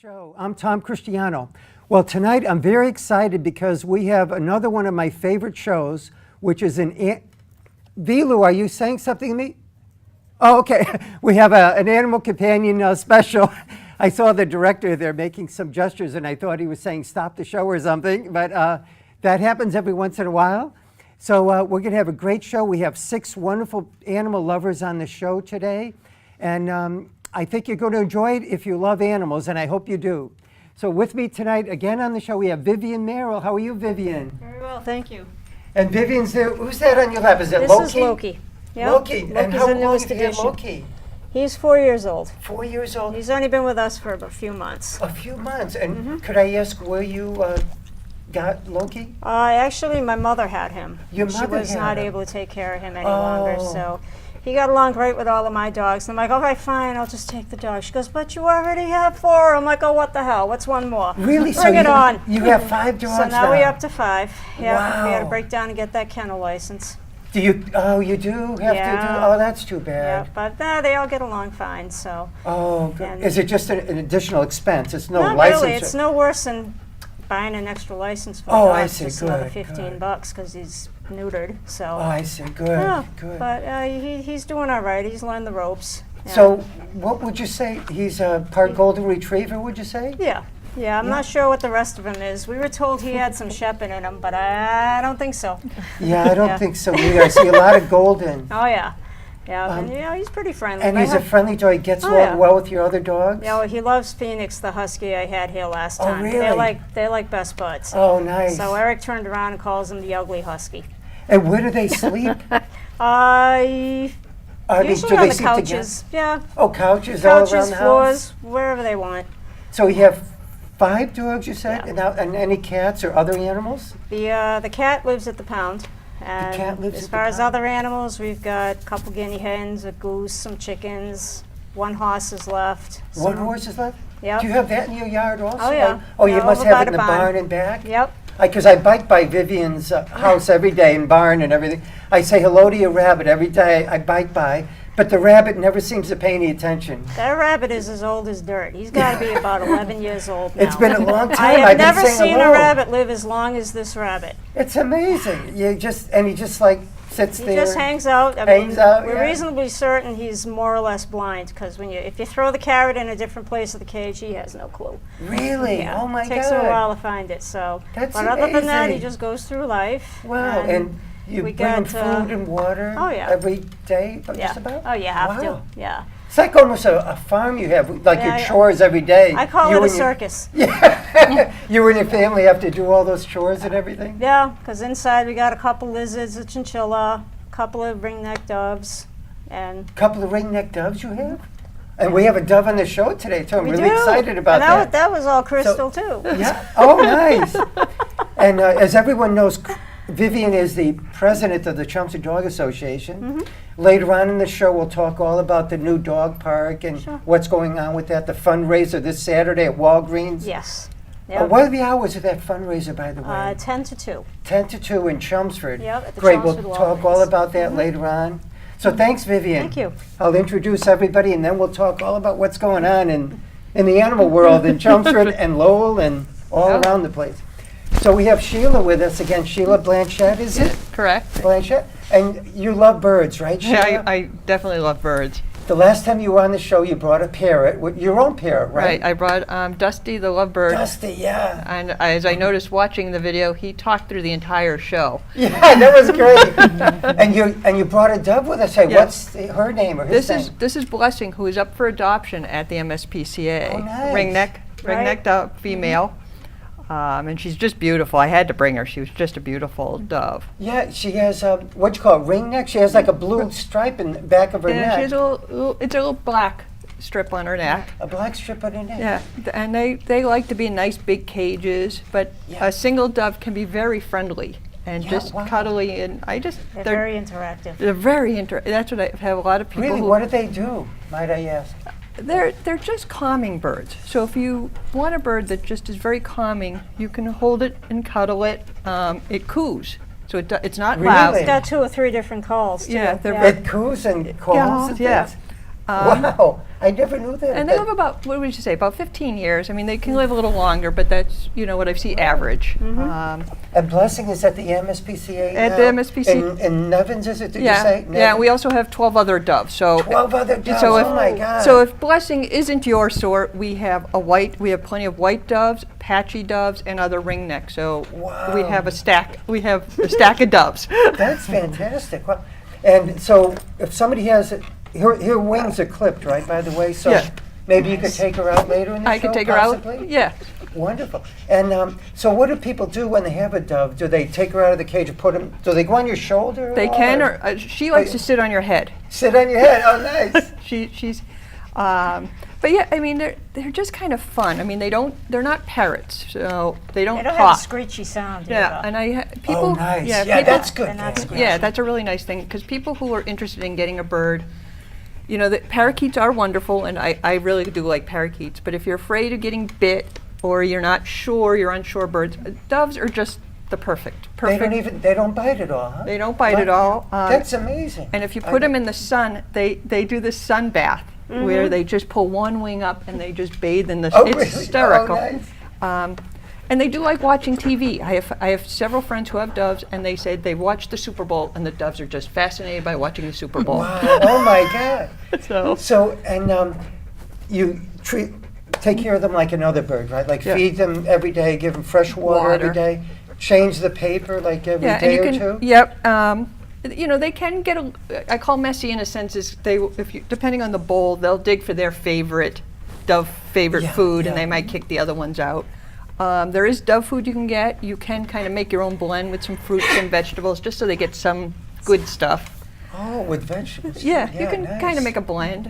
show. I'm Tom Christiano. Well, tonight I'm very excited because we have another one of my favorite shows, which is Vilu, are you saying something to me? Oh, okay. We have an animal companion special. I saw the director there making some gestures, and I thought he was saying stop the show or something, but that happens every once in a while. So we're going to have a great show. We have 6 wonderful animal lovers on the show today, and I think you're going to enjoy it if you love animals, and I hope you do. So with me tonight, again on the show, we have Vivian Merrill. How are you, Vivian? Very well, thank you. And Vivian's there. Who's that on your lap? Is it This Loki? is Loki. Yep. Loki. Loki's And how the long newest have you had addition. Loki? He's 4 years old. 4 years old? He's only been with us for a few months. A few months. And could I ask where you got Loki? Actually, my mother had him. Your She mother was had not him. able to take care of him any longer, so he got along great with all of my dogs. And I'm like, all right, fine, I'll just take the dog. She goes, but you already have 4. I'm like, oh, what the hell? What's one more? Really? Bring it on. You have 5 dogs So now we're up to 5. Yeah, we had to Wow. break down and get that kennel license. Do you? Oh, you do have to do? Yeah. Oh, that's too Yeah, bad. but they all get along fine, so. Oh, good. And- Is it just an additional expense? It's no Not license? really. It's no worse than buying an extra license for Oh, a dog. I see. Just another Good, 15 good. bucks because he's neutered. So. Oh, I see. Good, Yeah, good. but he's doing all right. He's learned the ropes. Yeah. So, what would you say? He's a part golden retriever, would you say? Yeah. Yeah, I'm not sure what the rest of him is. We were told he had some Shepherd in him, but I don't think so. Yeah, I don't Yeah. think so either. I see a lot of golden. Oh, yeah. Yeah, and he's pretty friendly. And I he's a have- friendly dog. He gets Oh, along yeah. well with your other dogs? Yeah, well, he loves Phoenix, the husky I had here last Oh, time. really? They're like best buds. Oh, nice. So Eric turned around and calls him the ugly husky. And where do they sleep? Usually Do on they the sleep couches. Yeah, together? Oh, couches all around couches, the floors, house? wherever they want. So you have 5 dogs, you said? Yeah. And any cats or other animals? The cat lives at the pound. And cat lives as at the far as pound. other animals, we've got a couple guinea hens, a goose, some chickens. 1 horse is left. One horse is left? Yep. Do you have that in your yard also? Oh, yeah. Oh, you Yeah, must over have by it in the the barn. barn and back? Yep. Because I bike by Vivian's house every day and barn and everything. I say hello to your rabbit every day I bike by, but the rabbit never seems to pay any attention. That rabbit is as old as dirt. He's got to be about 11 years old now. It's been a long I time. have I've been never saying seen hello. a rabbit live as long as this rabbit. It's amazing. He just like sits He there. just hangs out. Hangs out, We're yeah. reasonably certain he's more or less blind because if you throw the carrot in a different place of the cage, he has no clue. Really? Yeah, Oh my takes him a God. while to find it. So, That's but other than that, he amazing. just goes through life. Wow. And you we bring him got, food and water oh, yeah. every day, Yeah. just about? Oh, you have Wow. to. Yeah. It's like almost a farm you have, like Yeah, your chores every day. I call You it a and your- circus. Yeah. You and your family have to do all those chores and everything? Yeah, because inside we got a couple lizards, a chinchilla, a couple of ring-necked doves, and Couple of ring-necked doves you have? And we have a dove on the show today, too. I'm we really do. excited about and that. that was all crystal too. Yeah. Oh, nice. And as everyone knows, Vivian is the president of the Chelmsford Dog Association. Mm-hmm. Later on in the show, we'll talk all about the new dog park and Sure. what's going on with that. The fundraiser this Saturday at Walgreens. Yes. What are the hours of that fundraiser, by the way? 10 to 2. 10 to 2 in Chelmsford. Yep, at the Great. Chelmsford We'll talk all Walgreens. about that later on. So thanks, Vivian. Thank you. I'll introduce everybody, and then we'll talk all about what's going on in the animal world in Chelmsford and Lowell and all around the place. So we have Sheila with us again. Sheila Blanchette, is it? Correct. Blanchette? And you love birds, right, Sheila? Yeah, I definitely love birds. The last time you were on the show, you brought a parrot, your own parrot, right? Right. I brought Dusty, the lovebird. Dusty, yeah. And as I noticed watching the video, he talked through the entire show. Yeah, that was great. and you brought a wove with us. Hey, Yeah. what's her name or his name? This is Blessing, who is up for adoption at the MSPCA. Oh, nice. Ringneck dove, female. And she's just beautiful. I had to bring her. She was just a beautiful dove. Yeah, she has what you call ring neck. She has like a blue stripe in the back of her Yeah, neck. she has it's a little black strip on her neck. A black strip on her neck. Yeah, and they like to be in nice big cages, but Yeah. a single dove can be very friendly and Yeah, just wow. cuddly, and They're very interactive. they're very that's what I have a lot of people Really, who what do they do? Might I ask? they're just calming birds. So if you want a bird that just is very calming, you can hold it and cuddle it. It coos, so it's not loud. Really? It's got 2 or 3 different calls. Too. Yeah, they're It coos and calls. Yeah. It Wow, I never knew that. And they live about, what would you say, about 15 years. I mean, they can live a little longer, but that's, what I see average. And Blessing is at the MSPCA At now? the MSPCA. In Nevins, is it, did you Yeah, say? yeah. Nevins? We also have 12 other doves. So 12 other doves, so if, oh my God. So if Blessing isn't your sort, we have plenty of white doves, patchy doves, and other ringnecks. So we Wow. have a stack of doves. That's fantastic. Well, and so if somebody has, her wings are clipped, right, by the way? So Yeah. maybe you could take her out later in the show, I could take possibly? her out. Yeah. Wonderful. And so what do people do when they have a dove? Do they take her out of the cage and put them, do they go on your shoulder? They can, or she likes to sit on your head. Sit on your head, oh nice. She's, but yeah, I mean, they're just kind of fun. I mean, they're not parrots, so they don't They don't have a talk. screechy sound. Yeah, either. and people. Oh nice, yeah, people- that's good. They're not then. scratchy. Yeah, that's a really nice thing because people who are interested in getting a bird, the parakeets are wonderful, and I really do like parakeets. But if you're afraid of getting bit or you're unsure birds, doves are just the perfect. They don't bite at all, huh? They don't bite at all. That's amazing. And if you put them in the sun, they do the sun bath where they just pull one wing up and they just bathe in the sun. Oh, It's really? hysterical. Oh, nice. And they do like watching TV. I have several friends who have doves, and they say they watch the Super Bowl, and the doves are just fascinated by watching the Super Bowl. Wow, oh my God. So And you take care of them like another bird, right? Like Yeah. feed them every day, give them fresh water every Water. day, change the paper like every yeah, day and you or can. two? Yep. They can get I call messy in a sense is depending on the bowl, they'll dig for their favorite Yeah, food, yeah. and they might kick the other ones out. There is dove food you can get. You can kind of make your own blend with some fruits and vegetables, just so they get some good stuff. Oh, with vegetables. Yeah, you can nice. kind of make a blend.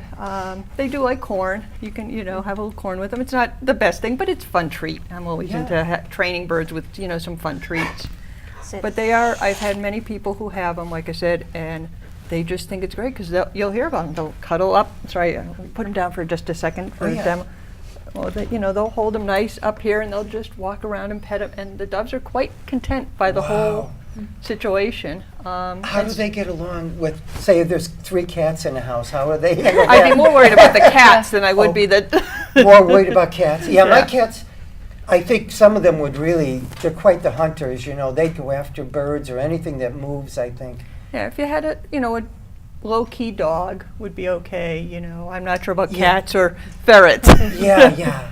They do like corn. You can, have a little corn with them. It's not the best thing, but it's a fun treat. I'm always Yeah. into training birds with, some fun treats. Sit. But I've had many people who have them, like I said, and they just think it's great because you'll hear about them. They'll cuddle up. Sorry, put them down for just a second for yeah. a demo. Well, they'll hold them nice up here and they'll just walk around and pet them. And the doves are quite content by the whole situation. How do they get along with, say, if there's 3 cats in the house? How are they handle I'd be that? more worried about the cats than I would be the. More worried about cats? Yeah, my Yeah. cats, I think some of them they're quite the hunters, They go after birds or anything that moves, I think. Yeah, if you had a low-key dog would be okay. I'm not sure about Yeah. cats or ferrets. Yeah.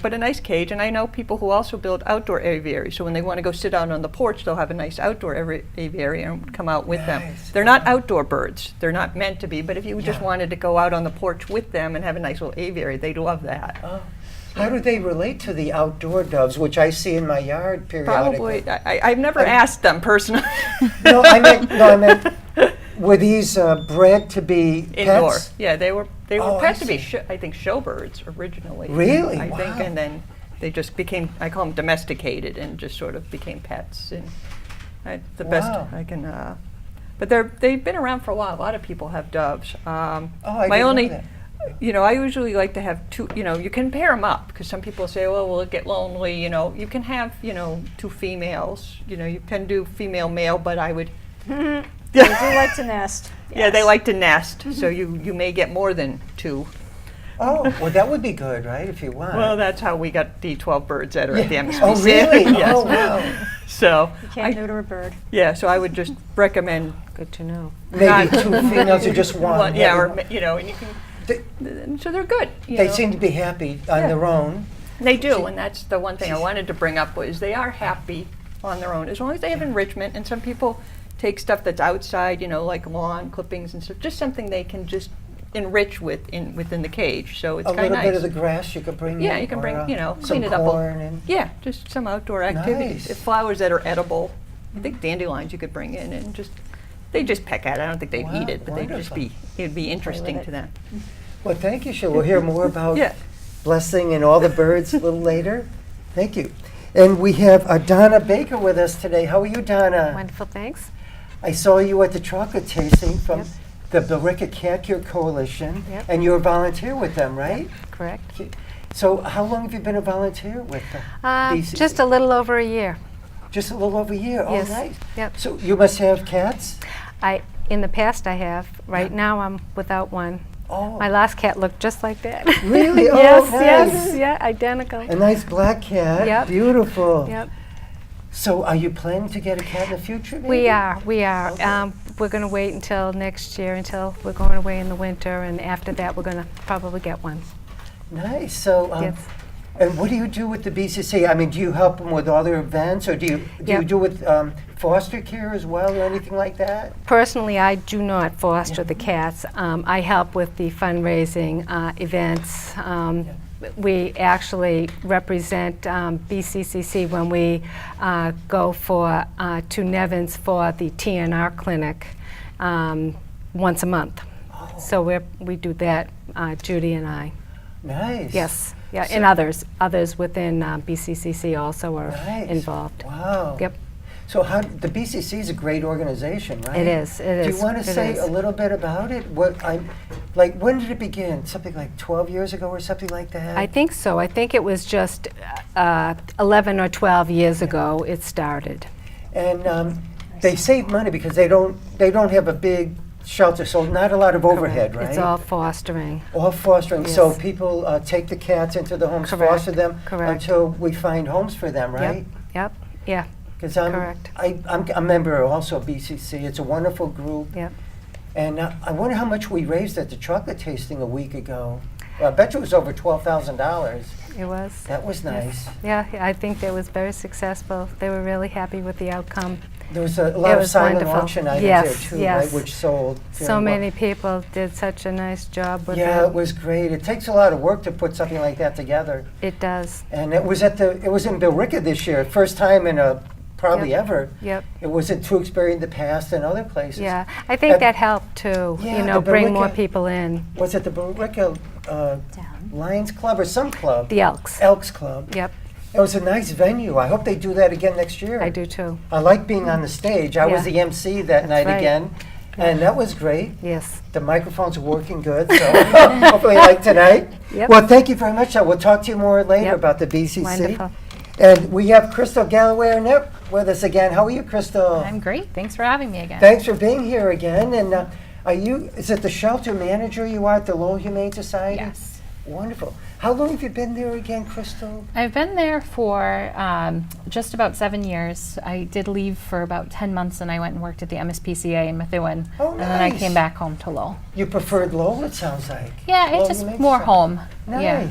But a nice cage. And I know people who also build outdoor aviaries. So when they want to go sit out on the porch, they'll have a nice outdoor aviary and come out with them. Nice. They're not outdoor birds. They're not meant to be. But if you just Yeah. wanted to go out on the porch with them and have a nice little aviary, they'd love that. Oh. How do they relate to the outdoor doves, which I see in my yard periodically? Probably. I've never asked them personally. No, I meant, were these bred to be Indoor. pets? Yeah, they were Oh, I bred to be, see. I think, showbirds originally. Really? I think, Wow. and then they just became, I call them domesticated, and just sort of became pets. And the best Wow. I can, but they've been around for a while. A lot of people have doves. I my didn't know only, that. I usually like to have 2. You can pair them up because some people say, "Well, will it get lonely?" You can have 2 females. You can do female male, but I would. They do like to nest. Yeah, they yes. like to nest, so you may get more than 2. Oh, well, that would be good, right, if you want. Well, that's how we got the 12 birds that are at the MSPCA. Oh, really? Yes. Oh, wow. So, You can't neuter a bird. so I would just recommend. Good to know. Maybe 2 females or just one. Yeah, or maybe. and you can. They, So they're good. they seem to be happy on Yeah. their own. They do, and that's the one thing I wanted to bring up was they are happy on their own as long as they have enrichment. And some people take stuff that's outside, like lawn clippings and stuff, just something they can just enrich within the cage. So it's A kind little of bit nice. of the grass you could bring in. Yeah, you can or, bring, some clean it up. corn and Yeah, just some outdoor activities. Nice. If flowers that are edible, I think dandelions you could bring in and they just peck at it. I don't think they'd Wow, eat it, but wonderful. it'd be interesting it. to them. Well, thank you, Sheila. We'll hear more about Yeah. Blessing and all the birds a little later. Thank you. And we have Donna Baker with us today. How are you, Donna? Wonderful, thanks. I saw you at the chocolate tasting from Yes. the Billerica Cat Cure Coalition, Yep. and you're a volunteer with them, right? Correct. So how long have you been a volunteer with them? BCC? Just a little over a year. Just a little over a year. Yes. Oh, nice. Yep. So you must have cats? In the past I have. Right now I'm without one. Oh, My last cat looked just like that. really? Oh, yes, nice. yes, yeah, identical. A nice black cat. Yep. Beautiful. Yep. So are you planning to get a cat in the future, maybe? We are. Okay. We're going to wait until next year, until we're going away in the winter, and after that, we're going to probably get one. Nice. So, Yes. and what do you do with the BCC? I mean, do you help them with all their events, or do you Yep. do with foster care as well, or anything like that? Personally, I do not foster the cats. I help with the fundraising events. We actually represent BCCC when we go to Nevins for the TNR clinic once a month. Oh, So we do that, Judi and I. nice. Yes, yeah, So- and others within BCCC also are Nice. involved. Wow. Yep, So the BCC is a great organization, right? it is. It Do is. you want to it say is. a little bit about it? When did it begin? Something like 12 years ago or something like that? I think so. I think it was just 11 or 12 years ago it started. And they save money because they don't have a big shelter, so not a lot of overhead, Correct. right? It's all fostering. All fostering. So Yes. people take the cats into the homes, Correct. foster them Correct. until we find homes for them, right? Yep, yeah, Because Correct. I'm a member also of BCC. It's a wonderful group. yep. And I wonder how much we raised at the chocolate tasting a week ago. Well, I bet you it was over $12,000. It was. That was nice. Yeah, I think that was very successful. They were really happy with the outcome. There was a lot It of was silent wonderful. auction items Yes, there too, yes. right, which sold. So very well. many people did such a nice job with Yeah, it. it was great. It takes a lot of work to put something like that together. It does. And it was in Billerica this year, first time in probably Yep. ever. Yep. It was in Tewksbury in the past and other places. Yeah, I think Uh, that helped too. yeah, You know, the bring more Billerica- people in. Was it the Billerica Lions Club or some club? The Elks. Elks Club. Yep, It was a nice venue. I hope they do that again next year. I do too. I like being on the stage. I was Yeah. the MC that night right. again, and that was great. Yes. The microphones are working good, so hopefully like tonight. Yep. Well, thank you very much. We'll talk to you more later Yep. about the BCC. Wonderful. And we have Crystal Galloway Arnott with us again. How are you, Crystal? I'm great. Thanks for having me again. Thanks for being here again. And is it the shelter manager you are at the Lowell Humane Society? Yes. Wonderful. How long have you been there again, Crystal? I've been there for just about 7 years. I did leave for about 10 months and I went and worked at the MSPCA in Methuen. Oh, And then I nice. came back home to Lowell. You preferred Lowell, it sounds like. Yeah, Lowell it's just Humane more Society. home. Nice. Yeah.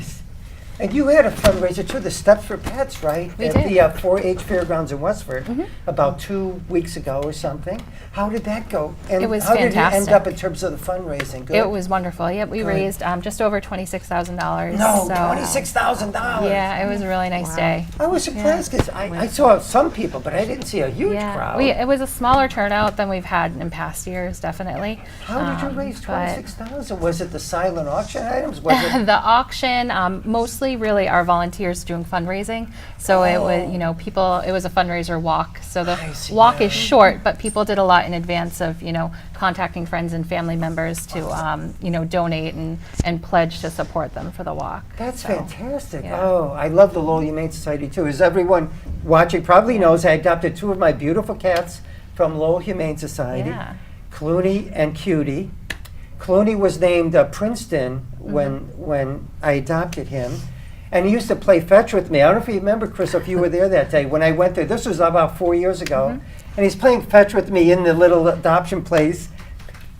And you had a fundraiser too, the Steps for Pets, right? We at did. the 4-H Fairgrounds in Westford about 2 weeks ago or something. How did that go? And It was how did it end fantastic. up in terms of the fundraising? Good? It was wonderful. Yep, we Good. raised just over $26,000. No, so, $26,000. Yeah, it was a really nice day. I was surprised because I saw some people, but I didn't see a huge crowd. It was a smaller turnout than we've had in past years, definitely. How did you raise but- $26,000? Was it the silent auction items? Was it? The auction, mostly really our volunteers doing fundraising. So it was, people, it was a fundraiser walk. So the I see, walk yeah. is short, but people did a lot in advance of, contacting friends and family members to, donate and pledge to support them for the walk. That's So, fantastic. yeah. Oh, I love the Lowell Humane Society too. As everyone watching probably knows, I adopted 2 of my beautiful cats from Lowell Humane Society, Yeah. Clooney and Cutie. Clooney was named Princeton when I adopted him. And he used to play fetch with me. I don't know if you remember, Chris, if you were there that day when I went there. This was about 4 years ago. And he's playing fetch with me in the little adoption place.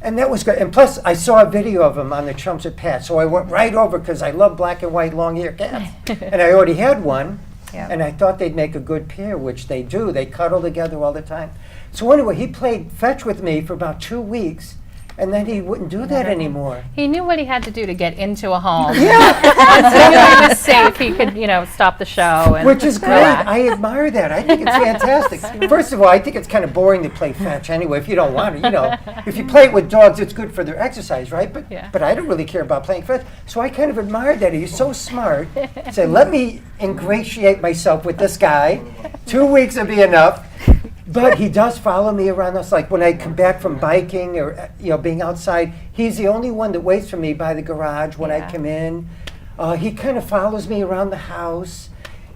And that was good. And plus, I saw a video of him on the Chelmsford Pat. So I went right over because I love black and white long-haired cats. And I already had one. Yep. And I thought they'd make a good pair, which they do. They cuddle together all the time. So anyway, he played fetch with me for about 2 weeks. And then he wouldn't do that anymore. He knew what he had to do to get into a home. Yeah. Once he knew he was safe, he could, stop the show. And Which is great. relax. I admire that. I think it's fantastic. First of all, I think it's kind of boring to play fetch anyway if you don't want to. If you play it with dogs, it's good for their exercise, right? But Yeah. but I don't really care about playing fetch. So I kind of admired that. He's so smart. Say, let me ingratiate myself with this guy. 2 weeks will be enough. But he does follow me around. It's like when I come back from biking or being outside, he's the only one that waits for me by the garage when I Yeah. come in. He kind of follows me around the house.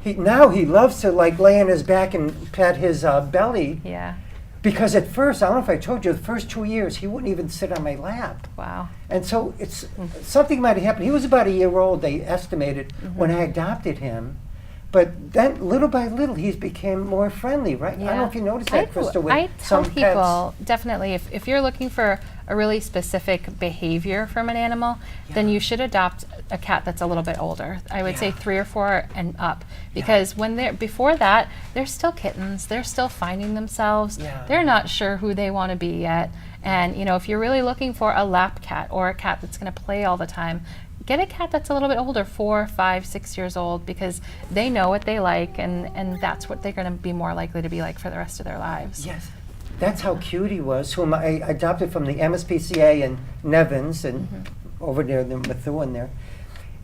Now he loves to lay on his back and pet his belly. Yeah. Because at first, I don't know if I told you, the first 2 years, he wouldn't even sit on my lap. Wow. And so it's something might have happened. He was about a year old, they estimated, when I adopted him. But then, little by little, he's became more friendly, right? I don't know if you noticed that, Krista, with I tell some people, pets. definitely, if you're looking for a really specific behavior from an animal, then you should adopt a cat that's a little bit older. I would say 3 or 4 and up, because when they're before that, they're still kittens. They're still finding themselves. Yeah. They're not sure who they want to be yet. And you know, if you're really looking for a lap cat or a cat that's going to play all the time, get a cat that's a little bit older, 4, 5, 6 years old, because they know what they like, and that's what they're going to be more likely to be like for the rest of their lives. Yes. That's how Cutie was, whom I adopted from the MSPCA in Nevins and over there, the Methuen there.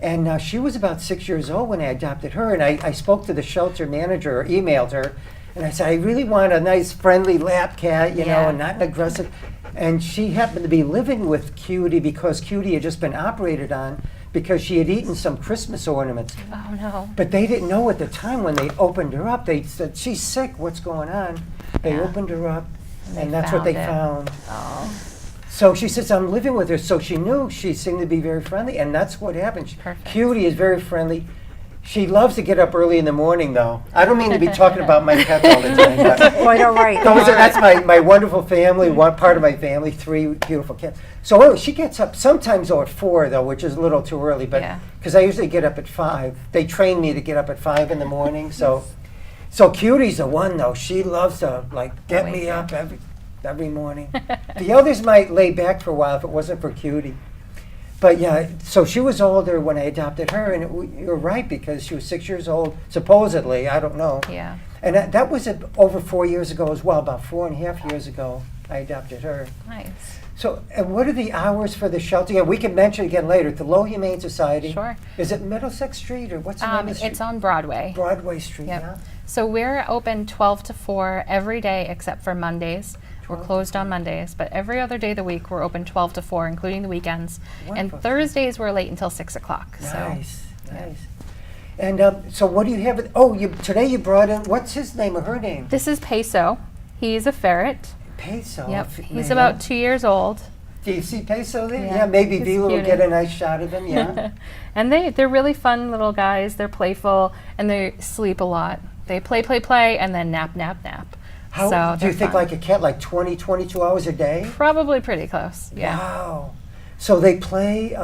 And she was about 6 years old when I adopted her, and I spoke to the shelter manager, or emailed her, and I said, I really want a nice, friendly lap cat, you know, and not an aggressive. And she happened to be living with Cutie because Cutie had just been operated on because she had eaten some Christmas ornaments. Oh no. But they didn't know at the time when they opened her up. They said, she's sick, what's going on? They Yeah. opened her up, And and they that's what they found it. found. Oh, So she says, I'm living with her. So she knew she seemed to be very friendly, and that's what happened. Perfect. Cutie is very friendly. She loves to get up early in the morning, though. I don't mean to be talking about my pets all the time, but Quite all right. that's my wonderful family, one part of my family, 3 beautiful cats. So anyway, she gets up sometimes at 4, though, which is a little too early, but Yeah. because I usually get up at 5. They train me to get up at 5 in the morning, so Cutie's the one, though. She loves to get Wake me you up every morning. The others might lay back for a while if it wasn't for Cutie. But yeah, so she was older when I adopted her, and you're right, because she was 6 years old, supposedly, I don't know. yeah. And that was over 4 years ago as well, about 4.5 years ago, I adopted her. Nice. So, and what are the hours for the shelter? Yeah, we can mention again later, the Lowell Humane Society. Sure. Is it Middlesex Street, or what's the name of the street? It's on Broadway. Broadway Street, Yep. yeah? So we're open 12 to 4 every day except for Mondays. We're 12 to closed on Mondays, but every other day of the week we're open 12 to 4, including the weekends. Wonderful. And Thursdays we're late until 6 o'clock. Nice, So nice. And so what do you have? Today you brought in, what's his name or her name? this is Peso. He's a ferret. Peso. Yep. He's male. about 2 years old. Do you see Peso there? Yeah, Yeah, maybe he's Vila will cutie. get a nice shot of him, yeah. And they're really fun little guys. They're playful and they sleep a lot. They play, and then nap. How So do you they're think fun. like a cat, like 20, 22 hours a day? Probably pretty close. Yeah. Wow. So they play,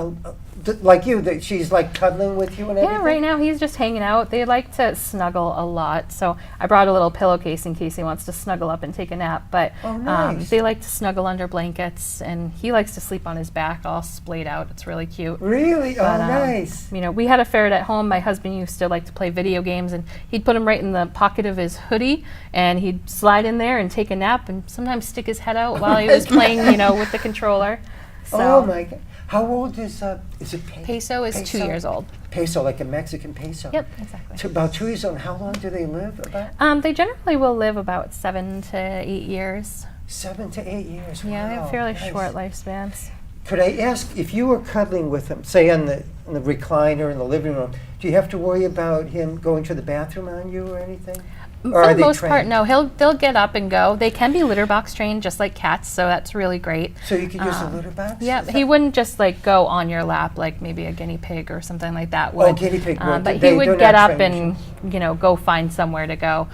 like you, that she's like cuddling with you and everything? Yeah, right now he's just hanging out. They like to snuggle a lot. So I brought a little pillowcase in case he wants to snuggle up and take a nap. But Oh, nice. they like to snuggle under blankets, and he likes to sleep on his back all splayed out. It's really cute. Really? But, Oh, nice. You know, we had a ferret at home. My husband used to like to play video games, and he'd put him right in the pocket of his hoodie, and he'd slide in there and take a nap, and sometimes stick his head out while he was playing, with the controller. So Oh, my God. How old is it Peso is 2 years old. Peso, like a Mexican peso. Yep, exactly. About 2 years old. How long do they live? About They generally will live about 7 to 8 years. 7 to 8 years. Yeah, they Wow, have fairly nice. short lifespans. Could I ask, if you were cuddling with him, say in the recliner in the living room, do you have to worry about him going to the bathroom on you or anything? Or For are the they most part, trained? no. They'll get up and go. They can be litter box trained, just like cats, so that's really great. So you could use a litter box? Yeah, Is he that- wouldn't just go on your lap like maybe a guinea pig or something like that would. guinea pig would. But They're he would not get up trained and go find somewhere to go.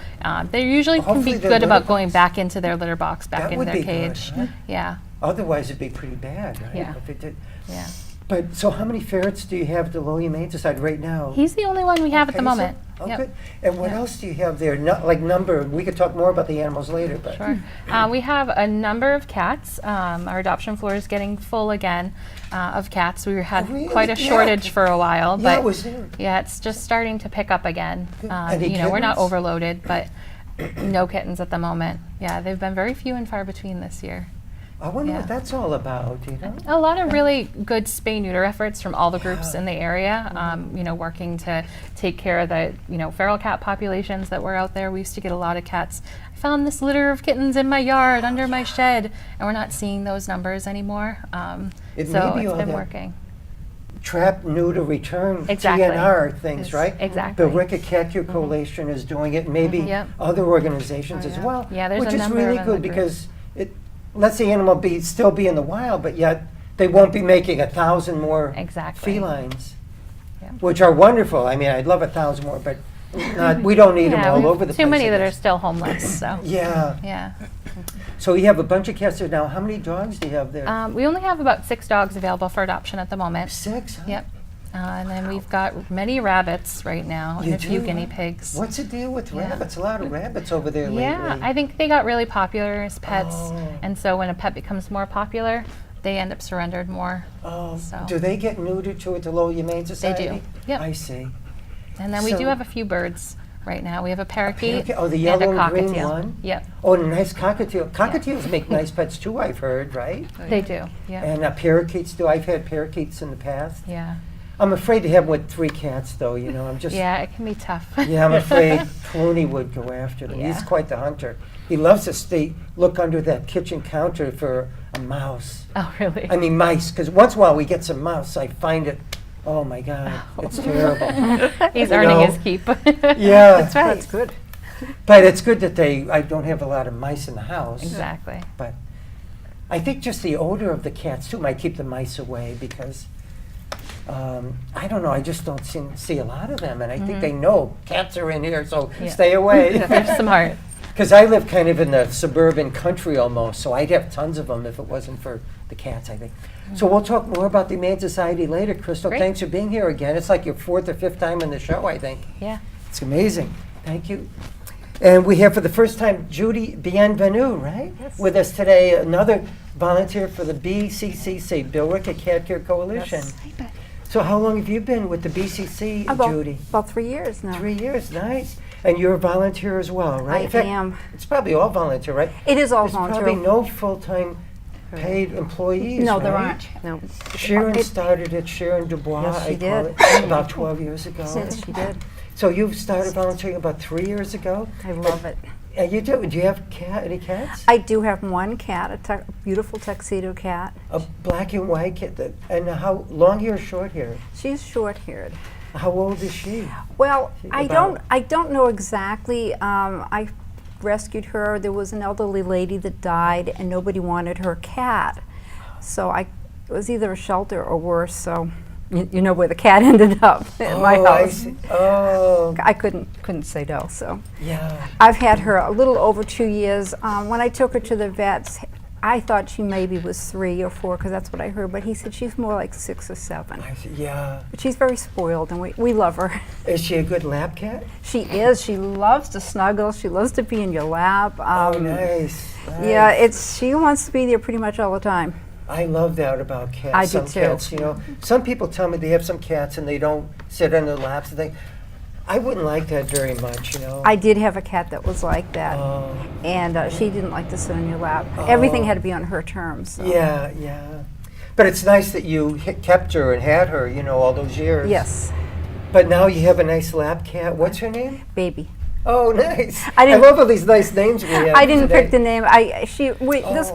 They usually can Hopefully be their good litter about going box- back into their litter box, back That in would their be good, cage. huh? Yeah, Otherwise, it'd be pretty bad, right? Yeah. If it did. yeah. But so how many ferrets do you have at the Lowell Humane Society right now? He's the only one we have at the Peso? moment. Oh, Yep. good. And what Yeah. else do you have there? Like number, we could talk more about the animals later, but. Sure. We have a number of cats. Our adoption floor is getting full again of cats. We had Oh, really? quite a Yeah. shortage for a while, Yeah, but it was there. yeah, it's just starting to pick up again. Any We're not kittens? overloaded, but no kittens at the moment. Yeah, they've been very few and far between this year. I wonder Yeah. what that's all about, you know? A lot of really good spay-neuter efforts from all the groups Yeah. in the area, working to take care of the, feral cat populations that were out there. We used to get a lot of cats. I found this litter of kittens in my yard, under my shed, and we're not seeing those numbers anymore. It So may be it's all been that- working. trap, neuter, return, Exactly. TNR things, Yes, right? exactly. Billerica Cat Care Coalition is doing it, maybe Yep. other organizations as well. Yeah, there's which a is number really of good other because it lets the animal still be in the wild, but yet they won't be making 1,000 more Exactly. felines, Yeah. which are wonderful. I mean, I'd love 1,000 more, but we don't need them Yeah, all we have over the place. too many I that are guess. still homeless. So Yeah. yeah. So you have a bunch of cats there now. How many dogs do you have there? We only have about 6 dogs available for adoption at the moment. 6? Huh? Yep. And then we've got many rabbits right now You and a few do, guinea huh? pigs. What's the deal with Yeah. rabbits? A lot of rabbits over there lately. Yeah, I think they got really popular as pets, Oh. and so when a pet becomes more popular, they end up surrendered more. Oh, So- do they get neutered to at the Lowell Humane Society? Yep. I see. And then we do So- have a few birds right now. We have a parakeet, parakeet? Oh, the and yellow a and green cockatiel. one? Yep, Oh, and a nice cockatiel. Cockatiels make nice pets too, I've heard, right? they do. Yeah, And parakeets do. I've had parakeets in the past. yeah, I'm afraid to have them with 3 cats, though. You know, I'm just. yeah. It can be tough. Yeah, I'm afraid Clooney would go after them. He's Yeah. quite the hunter. He loves to look under that kitchen counter for a mouse. Oh, really? I mean, mice, because once in a while we get some mouse. I find it, oh my God, it's terrible. He's You earning know? his keep. Yeah. That's right. That's good. But it's good that I don't have a lot of mice in the house. Exactly. But I think just the odor of the cats too might keep the mice away because, I don't know, I just don't see a lot of them. And I think they know cats are in here, so Yeah. stay away. They're smart. Because I live kind of in the suburban country almost, so I'd have tons of them if it wasn't for the cats, I think. So we'll talk more about the Humane Society later. Crystal, Great. thanks for being here again. It's like your 4th or 5th time on the show, I think. Yeah. It's amazing. Thank you. And we have for the first time Judi Bienvenue, right? Yes. With us today, another volunteer for the BCCC, Billerica Cat Care Coalition. Yes. So how long have you been with the BCC, Judi? About 3 years now. 3 years, nice. And you're a volunteer as well, right? I In fact, am. It's probably all volunteer, right? It is all There's volunteer. probably no full-time paid employees, No, there right? aren't. No. Sharon It- started it, Sharon Dubois, Yes, she I call did. it, about 12 years ago. Yes, she did. So you started volunteering about 3 years ago? I love it. You do? Do you have any cats? I do have one cat, a beautiful tuxedo cat. A black and white cat. And how long hair or short hair? She's short-haired. How old is she? Well, About- I don't know exactly. I rescued her. There was an elderly lady that died, and nobody wanted her cat. So it was either a shelter or worse. So you know where the cat ended up in my I house. see. Oh, I couldn't say no. So yeah. I've had her a little over 2 years. When I took her to the vets, I thought she maybe was 3 or 4 because that's what I heard. But he said she's more like 6 or 7. I see. Yeah. But she's very spoiled, and we love her. Is she a good lap cat? She is. She loves to snuggle. She loves to be in your lap. Oh, nice. Yeah, nice. she wants to be there pretty much all the time. I love that about cats. I do some too. Cats, you know, some people tell me they have some cats and they don't sit on their laps and things. I wouldn't like that very much, you know. I did have a cat that was like that, Oh, and she didn't like to sit on your lap. Everything Oh. had to be on her terms. So. yeah, yeah. But it's nice that you kept her and had her, you know, all those years. Yes, But now you have a nice lap cat. What's her name? baby. Oh, nice. I I didn't- love all these nice names we have I didn't today. pick the name.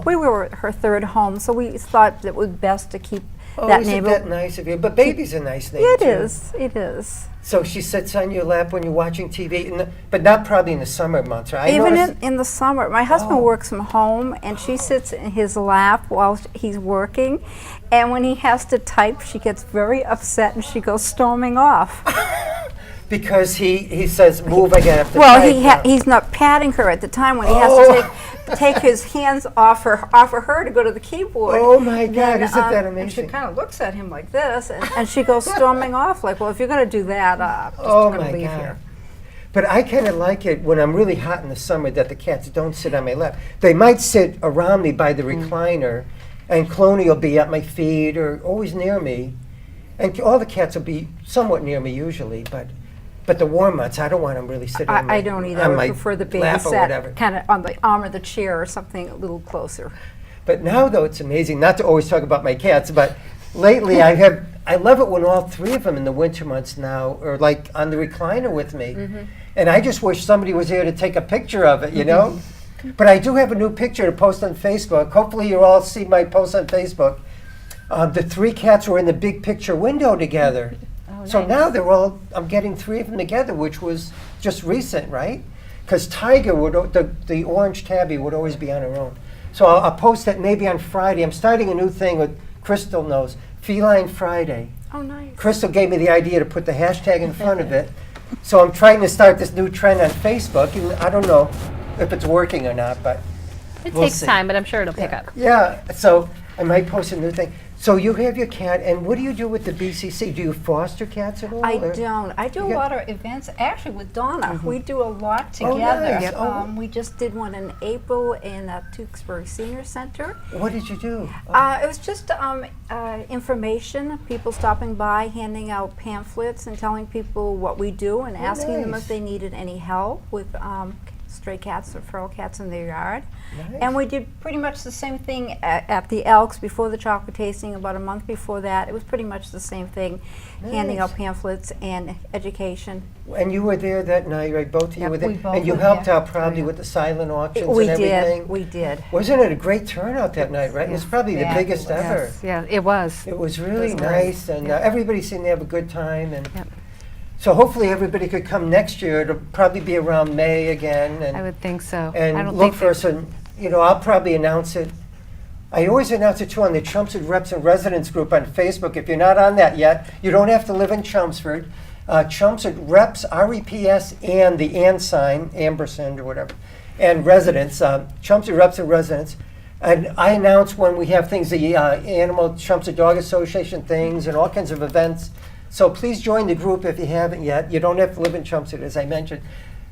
We were her third home, so we thought it was best to keep Oh, that isn't name. that nice of you? But baby's a nice name, It too. is. It is. So she sits on your lap when you're watching TV, but not probably in the summer months, right? I Even noticed- in the summer, my husband Oh. works from home, and she sits in his lap while he's working. And when he has to type, she gets very upset and she goes storming off. Because he says, move, I have to Well, type now." he's not patting her at the time when he has Oh. to take his hands off of her to go to the keyboard. Oh my God, Then, isn't that And she amazing? kind of looks at him like this, and she goes storming off like, well, if you're going to do that, just Oh gonna my leave God. here. But I kind of like it when I'm really hot in the summer that the cats don't sit on my lap. They might sit around me by the recliner, and Cloney will be at my feet or always near me. And all the cats will be somewhat near me usually, but the warm months, I don't want them really sitting on I don't either. on I my prefer the baby lap or sat whatever. kind of on the arm of the chair or something a little closer. But now, though, it's amazing, not to always talk about my cats, but lately I love it when all 3 of them in the winter months now are like on the recliner with me. And I just wish somebody was here to take a picture of it, you know? But I do have a new picture to post on Facebook. Hopefully you all see my post on Facebook. the 3 cats were in the big picture window together. Oh, So nice. now I'm getting 3 of them together, which was just recent, right? Because Tiger the orange tabby would always be on her own. So I'll post that maybe on Friday. I'm starting a new thing with Crystal knows, Feline Friday. Oh, nice. Crystal gave me the idea to put the hashtag in front of it. So I'm trying to start this new trend on Facebook. And I don't know if it's working or not, but It we'll takes see. time, but I'm sure it'll pick up. Yeah, so I might post a new thing. So you have your cat, and what do you do with the BCC? Do you foster cats at all? I or- don't. I do a You got- lot of events, actually with Donna. We do a lot Oh, together. nice. Oh. We just did one in April in Tewksbury Senior Center. What did you do? It was just information, people stopping by, handing out pamphlets and telling people what we do and asking them nice. if they needed any help with stray cats or feral cats in their yard. Nice. And we did pretty much the same thing at the Elks before the chocolate tasting, about a month before that. It was pretty much the same thing, handing Nice. out pamphlets and education. And you were there that night, right? Both of you Yep, were there? we both And you were helped there. out probably with the silent auctions We and everything? did, we did. Wasn't it a great turnout that night, right? It was probably the Yeah, biggest it was. ever. Yes, yeah, it was. It was really It was nice, and everybody seemed to have a good time. And Yep. so hopefully everybody could come next year. It'll probably be around May again. And I would think so. I and don't look think for some, I'll probably announce it. I always announce it too on the Chelmsford Reps and Residents group on Facebook. If you're not on that yet, you don't have to live in Chelmsford. Chelmsford Reps, REPS, and the and sign, ampersand or whatever, and residents, Chelmsford Reps and Residents. And I announce when we have things, the Animal Chelmsford Dog Association things and all kinds of events. So please join the group if you haven't yet. You don't have to live in Chelmsford, as I mentioned.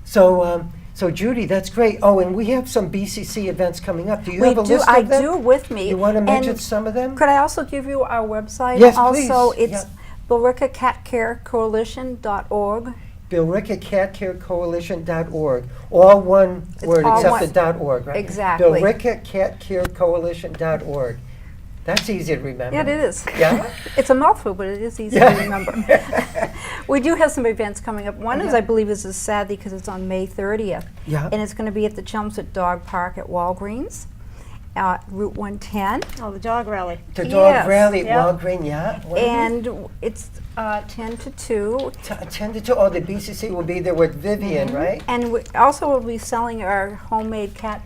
So, so Judi, that's great. Oh, and we have some BCC events coming up. Do you have a list I of them? do with me. You want to mention And some of them? could I also give you our website? Yes, Also, please. it's BillericaCatCareCoalition.org. BillericaCatCareCoalition.org. All one word all except one- the .org, right? Exactly. BillericaCatCareCoalition.org. That's easy to remember. Yeah, it is. Yeah? It's a mouthful, but it is easy Yeah. to remember. We do have some events coming up. One is, I believe, is Saturday because it's on May 30th. Yeah. And it's going to be at the Chelmsford Dog Park at Walgreens, Route 110. Oh, the dog rally. The dog Yes. rally at Yep. Walgreens, yeah. When is it? And it's 10 to 2. 10 to 2. Oh, the BCC will be there with Vivian, right? And we also will be selling our homemade cat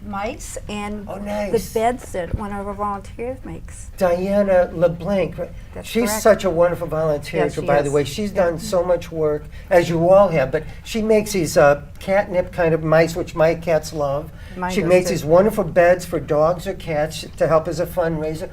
mice and Oh, nice. the beds that one of our volunteers makes. Diana LeBlanc, right? That's She's correct. such a wonderful volunteer, Yes, she by the is. way. She's done so much work, as you all have, but she makes these catnip kind of mice, which my cats love. Mine She does makes too. these wonderful beds for dogs or cats to help as a fundraiser.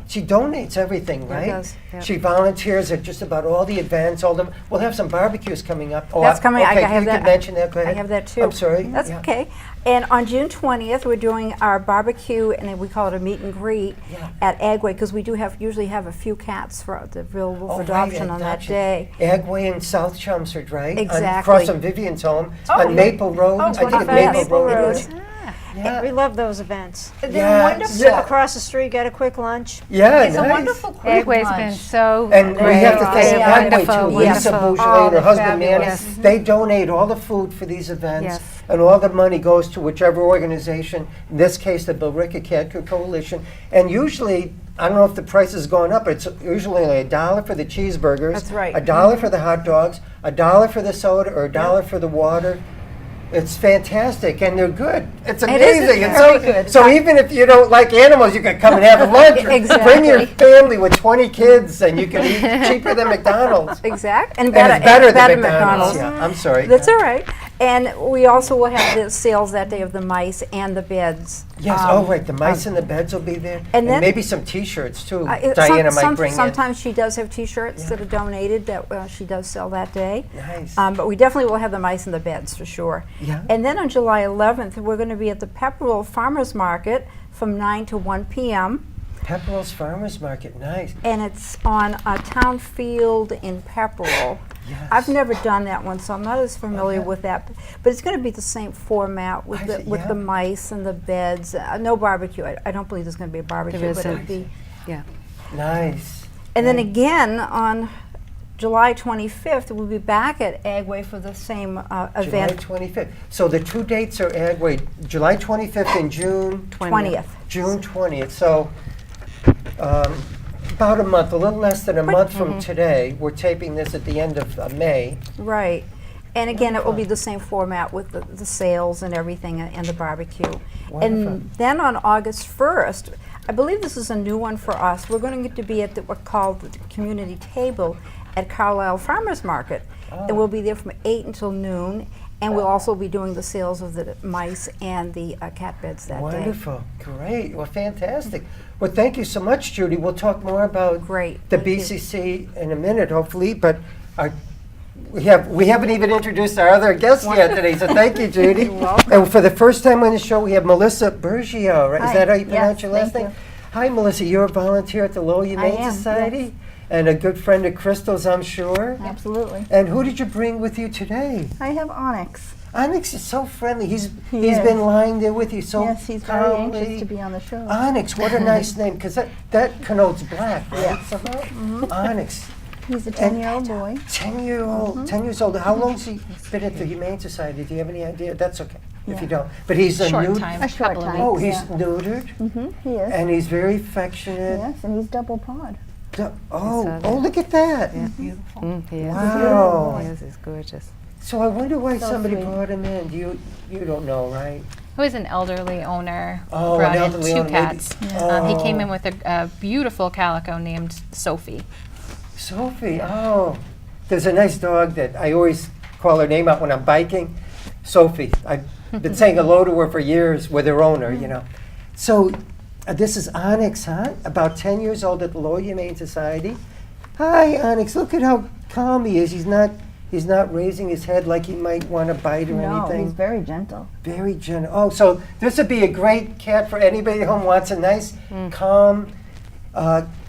She donates everything, right? does, yep. She volunteers at just about all the events, we'll have some barbecues coming up. Oh, That's coming. Okay, I have you that. can mention that, go I ahead. have that too. I'm sorry. That's Yeah. okay. And on June 20th, we're doing our barbecue, and then we call it a meet and greet Yeah. at Agway, because we do usually have a few cats available Oh, for right, adoption on that adoption. day. Agway in South Chelmsford, right? Exactly. Across from Vivian's home, Oh, on yeah. Maple Road. Oh, I think it's 25 Maple Maple Road. Road. it is. Yeah. We love those events. They're Yeah, wonderful. Sit yeah. across the street, get a quick lunch. Yeah, It's nice. a wonderful quick Agway's lunch. been so And we great. have to thank They are Agway wonderful, too. Lisa wonderful. Bouchelet and her Oh, husband Manny. fabulous. They donate all the food for these events. Yes. And all the money goes to whichever organization, in this case the Billerica Cat Care Coalition. And usually, I don't know if the price has gone up, but it's usually only $1 for the cheeseburgers. That's right. $1 for the hot dogs, $1 for the soda, or $1 for the water. It's fantastic, and they're good. It's It is, amazing. it's And very good. So even if you don't like animals, you can come and have lunch. Or Bring your Exactly. family with 20 kids, and you can eat cheaper than McDonald's. Exact. And it's better than McDonald's. Yeah, I'm sorry. That's all right. And we also will have the sales that day of the mice and the beds. Yes. Right. The mice in the beds will be there, and then- maybe some T-shirts too. Some- Diana might bring in. Sometimes she does have T-shirts that are donated that she does sell that day. Nice. But we definitely will have the mice in the beds for sure. Yeah. And then on July 11th, we're going to be at the Pepperell Farmers Market from 9 to 1 p.m. Pepperell's Farmers Market. Nice. And it's on a town field in Pepperell. Yes. I've never done that one, so I'm not as familiar with that. But it's going to be the same format with I the see, with yeah. the mice and the beds. No barbecue. I don't believe there's going to be a barbecue, There but it'll isn't. be. Yeah. Nice. And then again on July 25th, we'll be back at Agway for the same July event. 25th. So the two dates are Agway, July 25th and June 20th. June 20th. So about a month, a little less than a month from today. We're taping this at the end of May. Right. And again, it will be the same format with the sales and everything and the barbecue. Wonderful. And then on August 1st, I believe this is a new one for us. We're going to get to be at what's called the community table at Carlisle Farmers Market. And we'll be there from 8 until noon. And we'll also be doing the sales of the mice and the cat beds that day. Wonderful. Great. Well, fantastic. Well, thank you so much, Judi. We'll talk more about Great. the Thank you. BCC in a minute, hopefully. But we haven't even introduced our other guests yet today, so thank you, Judi. You're welcome. And for the first time on the show, we have Melissa Bergio, right? Is Hi. that how you pronounce Yes, your last thank name? Hi, Melissa. You're a volunteer at the Lowell Humane am, Society? yes. And a good friend of Crystal's, I'm sure. Absolutely. And who did you bring with you today? I have Onyx. Onyx is so friendly. He's He is. been lying there with you so Yes, he's very calmly. anxious to be on the show. Onyx, what a nice name, because that connotes black, right? Yes. Somehow? Onyx, He's a 10-year-old boy. 10 years old. How long has he been at the Humane Society? Do you have any idea? That's okay, if Yeah. you don't. But he's a Short neutered. time. A short couple of time. Oh, weeks. he's Yeah. neutered, He is. and he's very affectionate. Yes, and he's double pawed. Oh, look at that. He is. Wow. He is. He's gorgeous. So I wonder why So somebody sweet. brought him in. You don't know, right? Who is an elderly owner, Oh, an brought in elderly 2 owner, maybe- cats. Yeah. He Oh. came in with a beautiful calico named Sophie. Sophie, oh. There's a nice dog that I always call her name out when I'm biking. Sophie. I've been saying hello to her for years with her owner, you know. So this is Onyx, huh? About 10 years old at the Lowell Humane Society. Hi, Onyx. Look at how calm he is. He's not raising his head like he might want to bite or No, anything. he's very gentle. Very gentle. Oh, so this would be a great cat for anybody at home who wants a nice, calm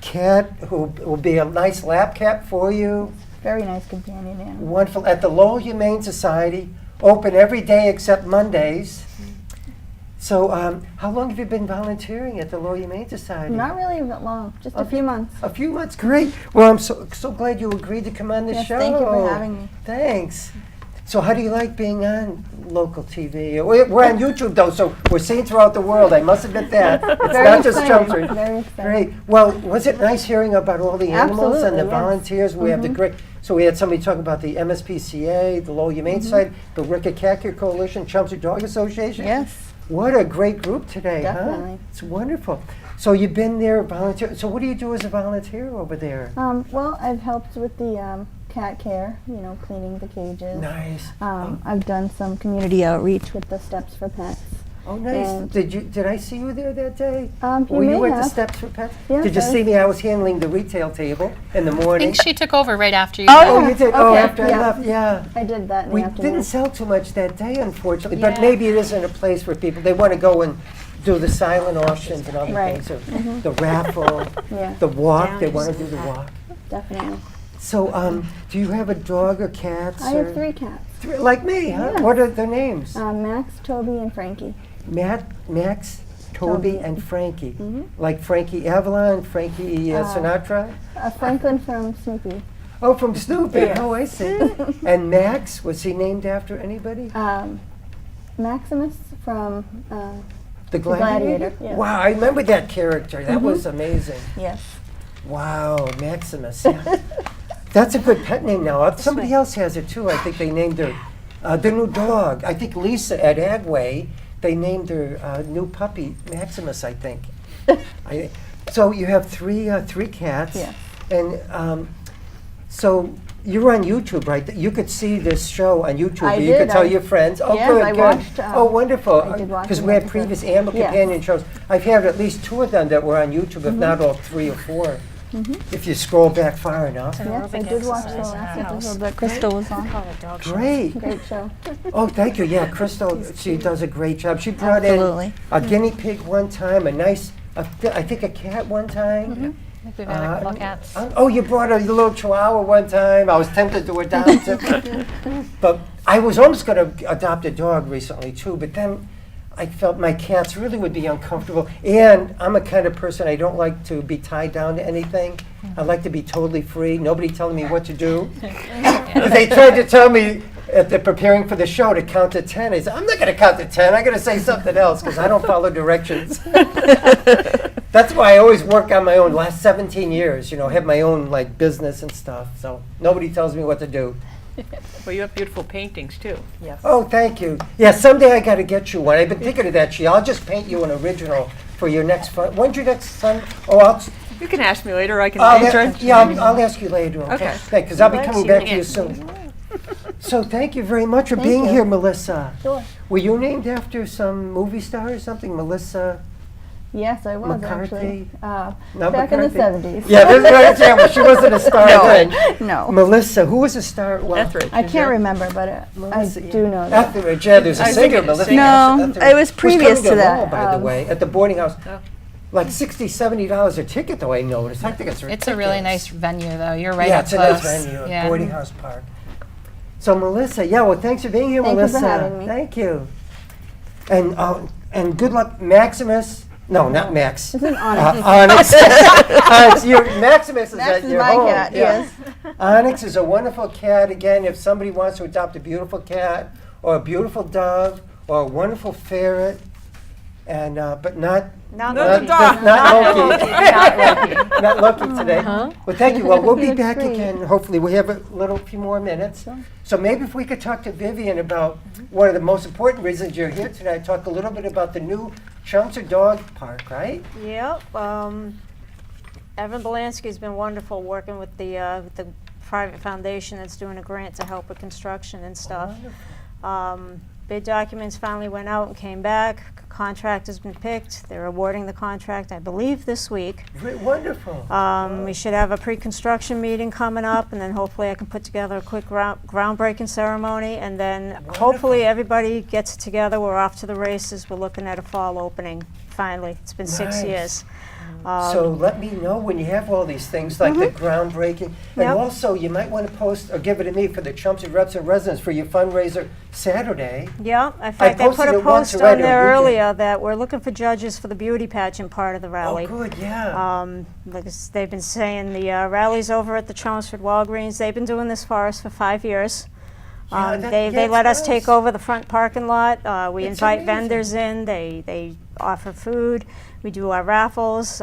cat who will be a nice lap cat for you. Very nice companion animal. Wonderful. At the Lowell Humane Society, open every day except Mondays. So how long have you been volunteering at the Lowell Humane Society? Not really that long, just a few months. A few months. Great. Well, I'm so glad you agreed to come on the Yes, show. thank you for having me. Thanks. So how do you like being on local TV? We're on YouTube, though, so we're seen throughout the world. I must admit that. It's Very not just exciting, Chelmsford. very exciting. Great. Well, was it nice hearing about all the animals and the Absolutely, yes. Mm-hmm. volunteers? We have the great. So we had somebody talk about the MSPCA, the Lowell Humane Society, the Billerica Cat Care Coalition, Chelmsford Dog Association. Yes. What a great group today, huh? Definitely. It's wonderful. So you've been there volunteer. So what do you do as a volunteer over there? Well, I've helped with the cat care, cleaning the cages. Nice. I've done some community outreach with the Steps for Pets. Oh, nice. and- Did I see you there that day? You Were you may at the have. Steps for Pets? Yes, Did you I see was. me? I was handling the retail table in the I morning. think she took over right after you. Oh, Oh, yeah. you did? Oh, Okay, after I yeah. left, yeah. I did that in We the afternoon. didn't sell too much that day, unfortunately, but Yeah. maybe it isn't a place where people, they want to go and do the silent auctions and other Right. things, or the raffle, Yeah, the walk, they Down want to to do the walk. definitely. So, do you have a dog or cats? I or have 3 cats. Like me, huh? Yeah. What are their names? Max, Toby, and Frankie. Max, Toby, and Frankie. Mm-hmm. Like Frankie Avalon, Frankie Sinatra? Franklin from Snoopy. Oh, from Snoopy. Oh, I see. And Max, was he named after anybody? Maximus from, The Gladiator, yeah. Wow, I remember that character. That was amazing. yes. Wow, Maximus. Yeah. That's a good pet name now. Somebody else has it too. I think they named their new dog. I think Lisa at Agway, they named their new puppy Maximus, I think. So you have three cats. Yes. And so you're on YouTube, right? You could see this show on YouTube. I You could did. tell I- your friends. Oh, yes, good, I good. watched, Oh, wonderful. I did watch Because an we had episode. previous animal Yes. companion shows. I've had at least 2 of them that were on YouTube, if not all 3 or 4. If you scroll back far enough. Yes, I did watch the last episode that Crystal was on. Great. Great show. Oh, thank you. Yeah, Crystal, she does a great job. She brought Absolutely. in a guinea pig one time, I think a cat one time. I think we've had a couple cats. Oh, you brought a little chihuahua one time. I was tempted to adopt it. But I was almost going to adopt a dog recently, too, but then I felt my cats really would be uncomfortable. And I'm a kind of person, I don't like to be tied down to anything. I like to be totally free, nobody telling me what to do. They tried to tell me, at the preparing for the show to count to 10. I said, I'm not going to count to 10. I'm going to say something else because I don't follow directions. That's why I always work on my own. Last 17 years, have my own like business and stuff. So nobody tells me what to do. Well, you have beautiful paintings too. Yes. Oh, thank you. Yeah, someday I got to get you one. I've been thinking of that, Sheila. I'll just paint you an original for your next fun. When's your next fun? Oh, You can ask me later. I can I'll answer. I'll ask you later. Okay. Because I'll be coming back to you Yeah. soon. So thank you very much for Thank being you. here, Melissa. Sure. Were you named after some movie star or something, Melissa? Yes, I was McCarthy? actually. Not Back in the McCarthy? 70s. Yeah, this is right. Yeah, well, she wasn't a star then. No. Melissa, who was a star? Well, Etheridge. I is can't there? remember, but I Melissa, do know that. Etheridge, yeah, there's a I was singer, thinking Melissa. singer. No, Etheridge. it was previous coming to that. Lowell, by the way, at the boarding house. Oh. Like $60, $70 a ticket, though, I noticed. I think it's ridiculous. It's a really nice venue, though. You're right Yeah, up it's a close. nice venue, Yeah. boarding house park. So Melissa, yeah, well, thanks for being here, Thank you for Melissa. having me. Thank you. And good luck, Maximus. No, not Max. It's an Onyx. Onyx. Maximus is Max at is your my home. cat, yes. Onyx is a wonderful cat. Again, if somebody wants to adopt a beautiful cat or a beautiful dove or a wonderful ferret, and but not Loki. not Loki. Not Loki today. Well, thank you. Well, we'll be That's back great. again. Hopefully, we have a few more minutes. So maybe if we could talk to Vivian about one of the most important reasons you're here tonight. Talk a little bit about the new Chelmsford Dog Park, right? Yep. Evan Belansky's been wonderful working with the private foundation that's doing a grant to help with construction and stuff. Bid documents finally went out and came back. Contract has been picked. They're awarding the contract, I believe, this week. Wonderful. We should have a pre-construction meeting coming up, and then hopefully I can put together a quick groundbreaking ceremony, and then hopefully everybody gets together. We're off to the races. We're looking at a fall opening, finally. It's been 6 Nice. years. So let me know when you have all these things like the groundbreaking. And Yep. also, you might want to post or give it to me for the Chelmsford Reps and Residents for your fundraiser Saturday. Yeah, in fact, I put posted a it once post already on there on Vivian. earlier that we're looking for judges for the beauty pageant part of the rally. Oh, good, yeah. Because they've been saying the rally's over at the Chelmsford Walgreens. They've been doing this for us for 5 years. Yeah, They it's let us nice. take over the front parking lot. We It's invite amazing. vendors in. They offer food. We do our raffles.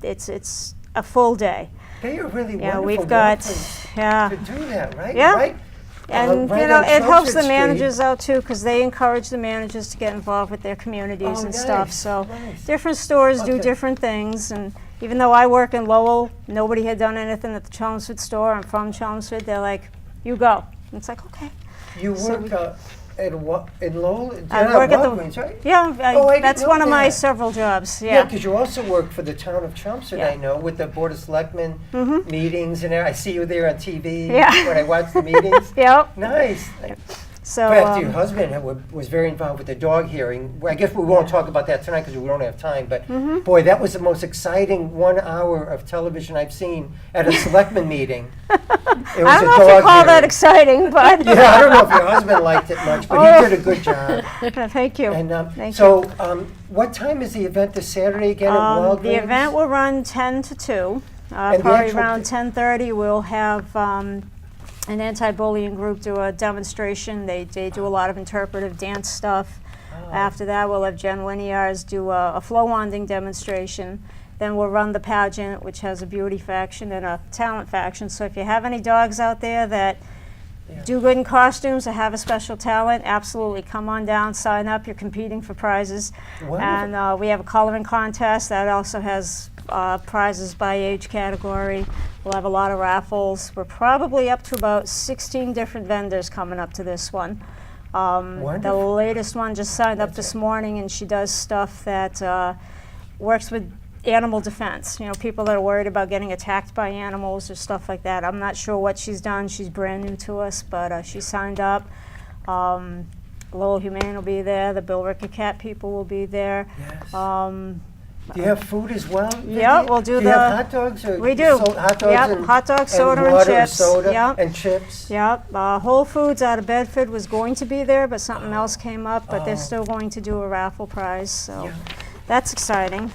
It's a full day. They are really Yeah, wonderful. we've got, wonderful yeah. to do that, right? Yeah. Right? And right you know, on it helps Chelmsford the Street. managers out too, because they encourage the managers to get involved with their communities Oh, and stuff. nice, So nice. different stores do Okay. different things, and even though I work in Lowell, nobody had done anything at the Chelmsford store. I'm from Chelmsford. They're like, "You go." And it's like, okay. You So work we- in Lowell? I You're work not at the- Walgreens, right? Yeah, Oh, I didn't that's know one of my that. several jobs. Yeah, Yeah. because you also work for the town of Chelmsford, Yeah. I know, with the Board of Selectmen meetings, and I see you there on TV Yeah. when I watch the meetings. Yep. Nice. So. In fact, your husband was very involved with the dog hearing. Well, I guess we won't talk about that tonight because we don't have time, but boy, that was the most exciting 1 hour of television I've seen at a selectman meeting. It was I a don't know if you dog call that hearing. exciting, but Yeah, I don't know if your husband liked it much, but he did a good job. thank you. And Thank so, what time is the event this Saturday again at Walgreens? The event will run 10 to 2. And the Probably actual around 10:30, we'll have an anti-bullying group do a demonstration. They do a lot of interpretive dance stuff. Oh. After that, we'll have Jen Linears do a flow wanding demonstration. Then we'll run the pageant, which has a beauty faction and a talent faction. So if you have any dogs out there that do good in costumes or have a special talent, absolutely come on down, sign up. You're competing for prizes. Wonderful. And we have a coloring contest that also has prizes by age category. We'll have a lot of raffles. We're probably up to about 16 different vendors coming up to this one. The Wonderful. latest one just signed up this morning, and she does stuff that works with animal defense. You know, people that are worried about getting attacked by animals or stuff like that. I'm not sure what she's done. She's brand new to us, but she signed up. Lowell Humane will be there. The Billerica cat people will be there. Yes. Do you have food as well? Yeah, Vivian? we'll do you the- have hot dogs? Or We do. Hot dogs Yep, and, hot dogs, soda, and water chips. soda Yep. and chips. Yep. Whole Foods out of Bedford was going to be there, but something else came up. But they're still going to do a raffle prize. So, that's exciting.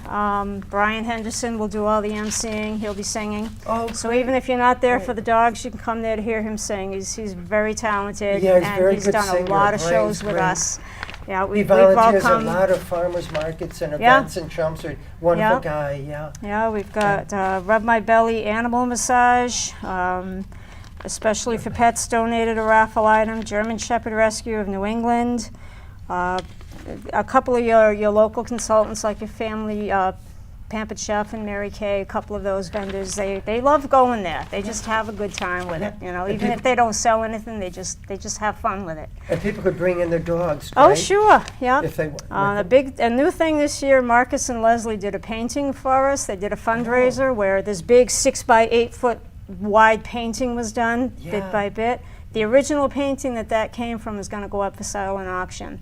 Brian Henderson will do all the emceeing. He'll be singing. Oh, So even if you're not there for the dogs, you can come there to hear him sing. He's very talented, Yeah, he's and very he's good done singer. a lot of Right, shows he's with great. us. Yeah, He we've all volunteers at a come. lot of farmers markets and Yeah. events in Chelmsford. Wonderful Yeah. guy, yeah. Yeah, we've got Rub My Belly animal massage, especially for pets, donated a raffle item, German Shepherd Rescue of New England. A couple of your local consultants, like your family, Pampered Chef and Mary Kay, a couple of those vendors, they love going there. They just have a good time with it, you know. And Even if they don't sell anything, they just have fun with it. And people could bring in their dogs, Oh, right? sure, yeah. If they A new thing this year, Marcus and Leslie did a painting for us. They did a fundraiser where this big 6 by 8 foot wide painting was done, Yeah. bit by bit. The original painting that came from is going to go up for sale in auction.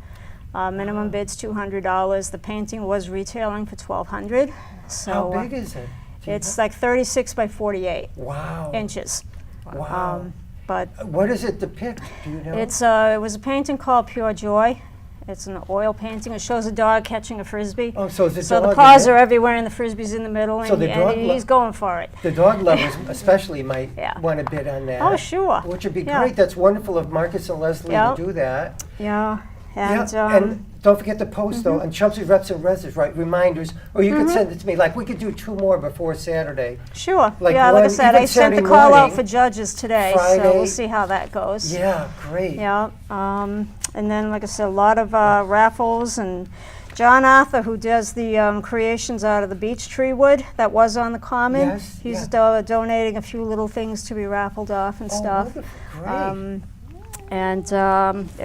Minimum bid's $200. The painting was retailing for $1,200. So How big is it? Do you it's like 36 by 48 know? Wow. inches. Wow. But What does it depict? Do you know? it was a painting called Pure Joy. It's an oil painting. It shows a dog catching a frisbee. Oh, so is the So dog the in paws it? are everywhere and the frisbee's in the middle, So and, the dog he's going for it. The dog lovers especially might Yeah. want to bid on that. Oh, sure. Which would be Yeah. great. That's wonderful of Marcus and Leslie Yeah. to do that. Yeah. And, Yeah, and don't forget to post though on Chelmsford Reps and Reses, right? Reminders, or you could send it to me. Like we could do 2 more before Saturday. sure. Like yeah, like I one- said, even I sent the Saturday call out morning, for judges today, so Friday. we'll see how that goes. Yeah, great. Yeah. And then, like I said, a lot of raffles, and John Arthur, who does the creations out of the beech tree wood that was on the common, Yes, he's yeah. donating a few little things to be raffled off and Oh, stuff. wonderful. Great. And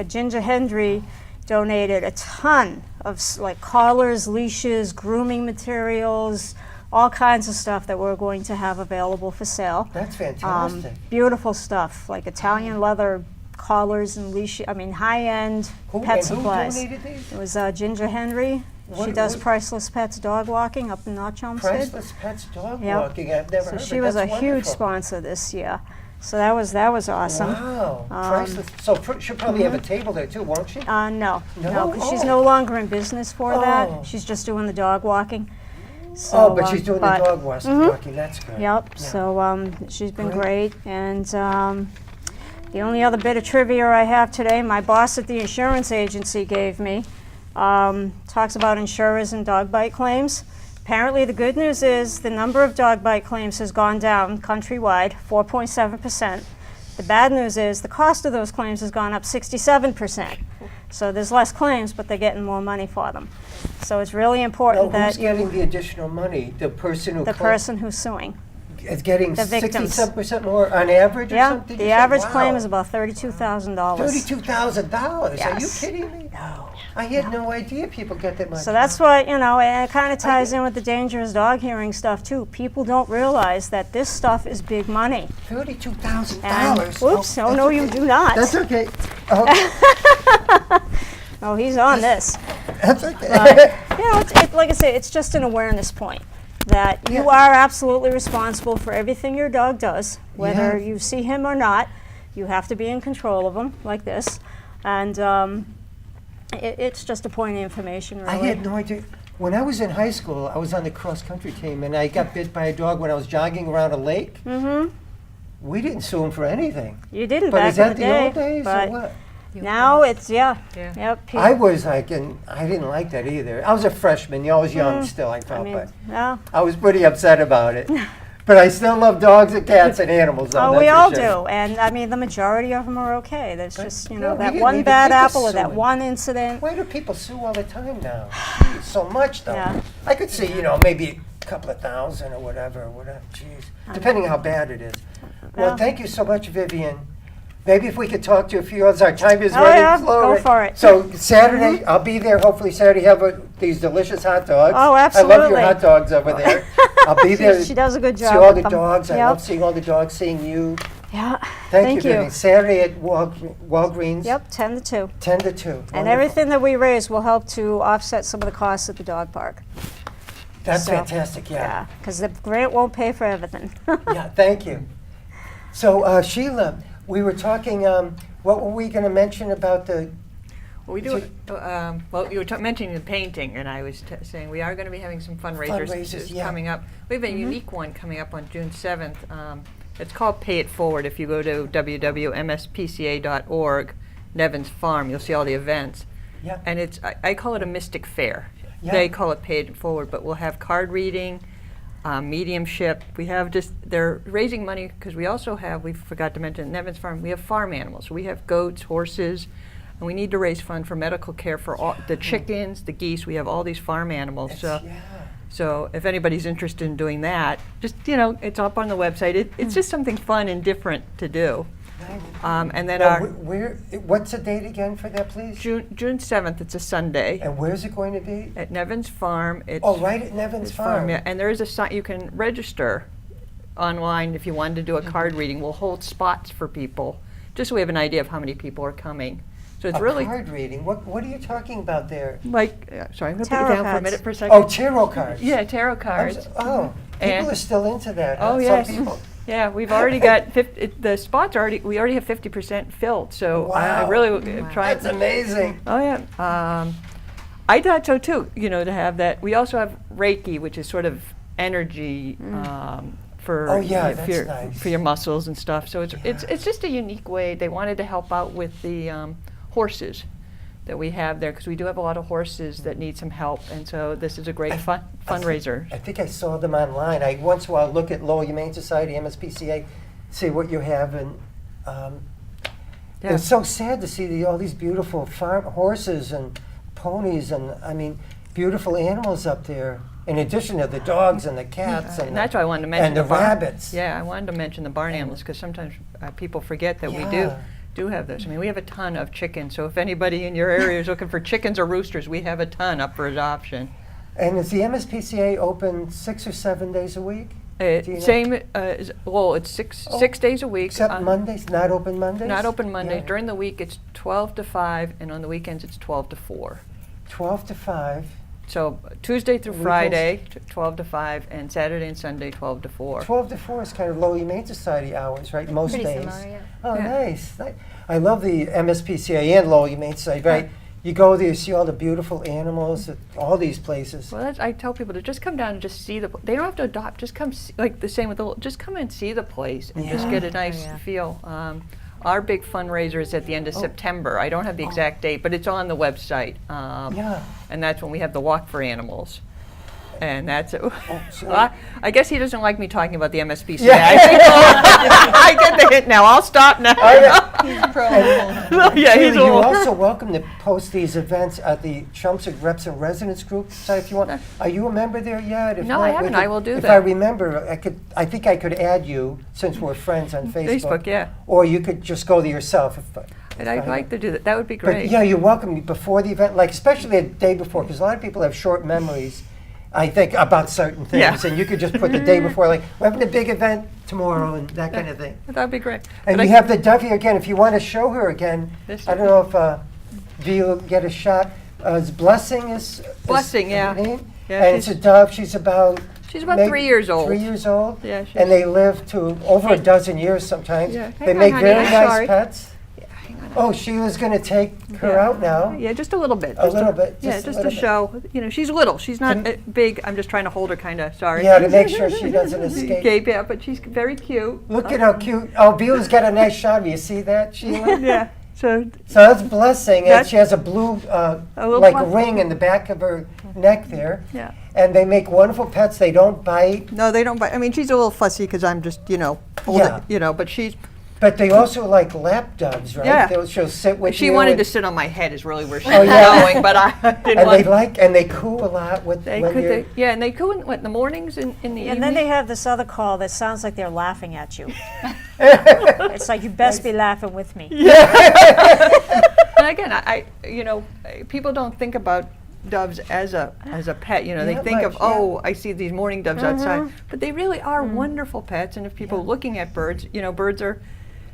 Ginger Hendry donated a ton of like collars, leashes, grooming materials, all kinds of stuff that we're going to have available for sale. That's fantastic. Beautiful stuff, like Italian leather collars and leashes. I mean, high-end pet supplies. Who donated these? It was Ginger Henry. She What- does what- Priceless Pets dog walking up in North Chelmsford. Priceless Pets Dog Yep. Walking. I've never So heard of she it. was a That's huge wonderful. sponsor this year. So that was awesome. Wow. Priceless. So she'll probably have a table there too, won't she? No, No? because she's Oh. no longer in business for Oh. that. She's just doing the dog walking. So, Oh, but she's doing the dog walking. Mhm. That's good. Yep. Yeah. So she's been Great. great. And the only other bit of trivia I have today, my boss at the insurance agency gave me, talks about insurers and dog bite claims. Apparently, the good news is the number of dog bite claims has gone down countrywide, 4.7%. The bad news is the cost of those claims has gone up 67%. So there's less claims, but they're getting more money for them. So it's really Now, important who's that getting the additional money? The person who the person who's suing. is getting the victims. 67% more on average or Yeah, something? the average claim is about $32,000. $32,000. Are you Yes. kidding me? No. I had no idea people get that much. So that's what, and it kind of ties in with the dangerous dog hearing stuff too. People don't realize that this stuff is big money. $32,000. And, whoops, oh no, you do not. That's okay. Oh, Oh, he's on this. that's okay. But, like I say, it's just an awareness point that you Yeah. are absolutely responsible for everything your dog does, whether Yeah. you see him or not. You have to be in control of him, like this. And it's just a point of information, really. I had no idea. When I was in high school, I was on the cross-country team, and I got bit by a dog when I was jogging around a lake. Mm-hmm. We didn't sue him for anything. You didn't But back is that in the the day. old days but or what? now it's, Yeah. Yep. I was like, and I didn't like that either. I was a freshman. You know, I was young still, I felt, but no. I was pretty upset about it. But I still love dogs and cats and animals, though. Oh, that's we for all sure. do. And I mean, the majority of them are okay. There's just, yeah, we that didn't one even bad think of apple or that suing. one incident. Why do people sue all the time now? Jeez, so much, though. Yeah. I could see, maybe a couple of thousand or whatever. Jeez. Depending how bad it is. Well, Yeah. thank you so much, Vivian. Maybe if we could talk to a few others, our time is Oh, running yeah, slow. go right? for it. So Saturday, I'll be there. Hopefully Saturday, have these delicious hot dogs. Oh, I love your absolutely. hot dogs over there. I'll be there. She does a good job See all with the them. dogs. I Yep. love seeing all the dogs, seeing you. Yeah. Thank you, Vivian. Saturday at Walgreens, Yep, 10 to 2. 10 to 2. And Wonderful. everything that we raise will help to offset some of the costs at the dog park. That's so, fantastic, Yeah, because the grant won't pay for everything. Yeah, thank you. So, Sheila, we were talking, what were we going to mention about the We do. Well, you were mentioning the painting, and I was saying we are going to be having some fundraisers yeah. coming up. We have a unique one coming up on June 7th. It's called Pay It Forward. If you go to www.mspca.org, Nevins Farm, you'll see all the events. Yeah. And it's I call it a mystic fair. Yeah. They call it Pay It Forward, but we'll have card reading, mediumship. They're raising money because we also have, we forgot to mention, Nevins Farm, we have farm animals. We have goats, horses, and we need to raise fund for medical care for all the chickens, the geese. We have all these farm animals. So if anybody's interested in doing that, just, it's up on the website. It's just something fun and different to do. And then what's the date again for that, please? June 7th, it's a Sunday. And where's it going to be? At Nevins Farm. Right at Nevins Farm. Yeah. And there is a site you can register online if you wanted to do a card reading. We'll hold spots for people, just so we have an idea of how many people are coming. So it's really card reading. What are you talking about there? sorry, I'm going to put Tarot it down for a cards. Oh, minute for a second. tarot cards. Yeah, tarot cards. People And- are still into that. Oh, huh? yes. Some people. Yeah, we've already got the spots we already have 50% filled. So I Wow. really try. That's amazing. Oh yeah, I thought so too. To have that. We also have Reiki, which is sort of energy for Oh, yeah, that's nice. for your muscles and stuff. So it's just a unique way. They wanted to help out with the horses that we have there, because we do have a lot of horses that need some help, and so this is a great fundraiser. I think I saw them online. I once in a while look at Lowell Humane Society, MSPCA, see what you have, and it's so sad to see all these beautiful farm horses and ponies and beautiful animals up there. In addition to the dogs and the cats and that's why I wanted to mention and the rabbits. Yeah, I wanted to mention the barn animals because sometimes people forget that we do have this. We have a ton of chickens. So if anybody in your area is looking for chickens or roosters, we have a ton up for adoption. And is the MSPCA open 6 or 7 days a week? Do you know? Same as, it's 6 days a week. Except Mondays, not open Mondays? Not open Mondays. Yeah. During the week it's 12 to 5, and on the weekends it's 12 to 4. 12 to 5. So Tuesday through Weekends. Friday, 12 to 5, and Saturday and Sunday, 12 to 4. 12 to 4 is kind of Lowell Humane Society hours, right? Most Pretty days. similar, yeah. Oh, Yeah. nice. I love the MSPCA and Lowell Humane Society, right? You go there, you see all the beautiful animals at all these places. Well, I tell people to just come down and just see they don't have to adopt. Just come, like the same with just come and see the place and just get a nice feel. Our big fundraiser is at the end of September. I don't have the exact date, but it's on the website. And that's when we have the Walk for Animals. And that's it. Well, I guess he doesn't like me talking about the MSPCA. Yeah. I get the hint now. I'll stop now. Yeah, he's You're old. also welcome to post these events at the Chelmsford Reps and Residents Group site if you want. Are you a member there yet? If No, not, I we haven't. could- I will do if that. I remember, I think I could add you since we're friends on Facebook. Facebook, yeah. Or you could just go there yourself. And I'd like to do that. That would be But great. yeah, you're welcome before the event, like especially the day before, because a lot of people have short memories, I think, about certain things. Yeah. And you could just put the day before, like, we're having a big event tomorrow and that kind of thing. That'd be great. And But you have the dove here again. If you want to show her again, This I don't know if Vee will get a shot. It's Blessing is Blessing, her yeah. name. Yeah, And it's a dove. She's about about 3 years old. 3 years old. Yeah, she's- And they live to over a dozen years sometimes. Yeah. They Hang on, make honey, very I'm nice sorry. pets. Oh, Sheila's going to take her out now. Yeah, just a little bit. A just little bit, Yeah, just a just little to bit. show. She's little. She's not Can- big. I'm just trying to hold her, kind of. Sorry. Yeah, to make sure she doesn't escape. Yeah, but she's very cute. Look at how cute. Oh, Beela's got a nice shot. Do you see that, Sheila? Yeah. So So that's Blessing, and That- she has a blue, little like fluff- ring in the back of her neck there. yeah. And they make wonderful pets. They don't bite, No, they don't bite. I mean, she's a little fussy because I'm just, Yeah. but she's. but they also like lap doves, right? Yeah. She'll sit with She you. wanted and, to sit on my head is really where she Oh, was yeah. going, but I didn't and want. and they coo a lot with They when could, you're. and they coo in the mornings and in the evening. And then they have this other call that sounds like they're laughing at you. It's like, you best be laughing with me. And again, people don't think about doves as a pet. They Not think much, of, yeah. I see these mourning doves outside, but they really are wonderful pets. And if people are looking at birds, birds are,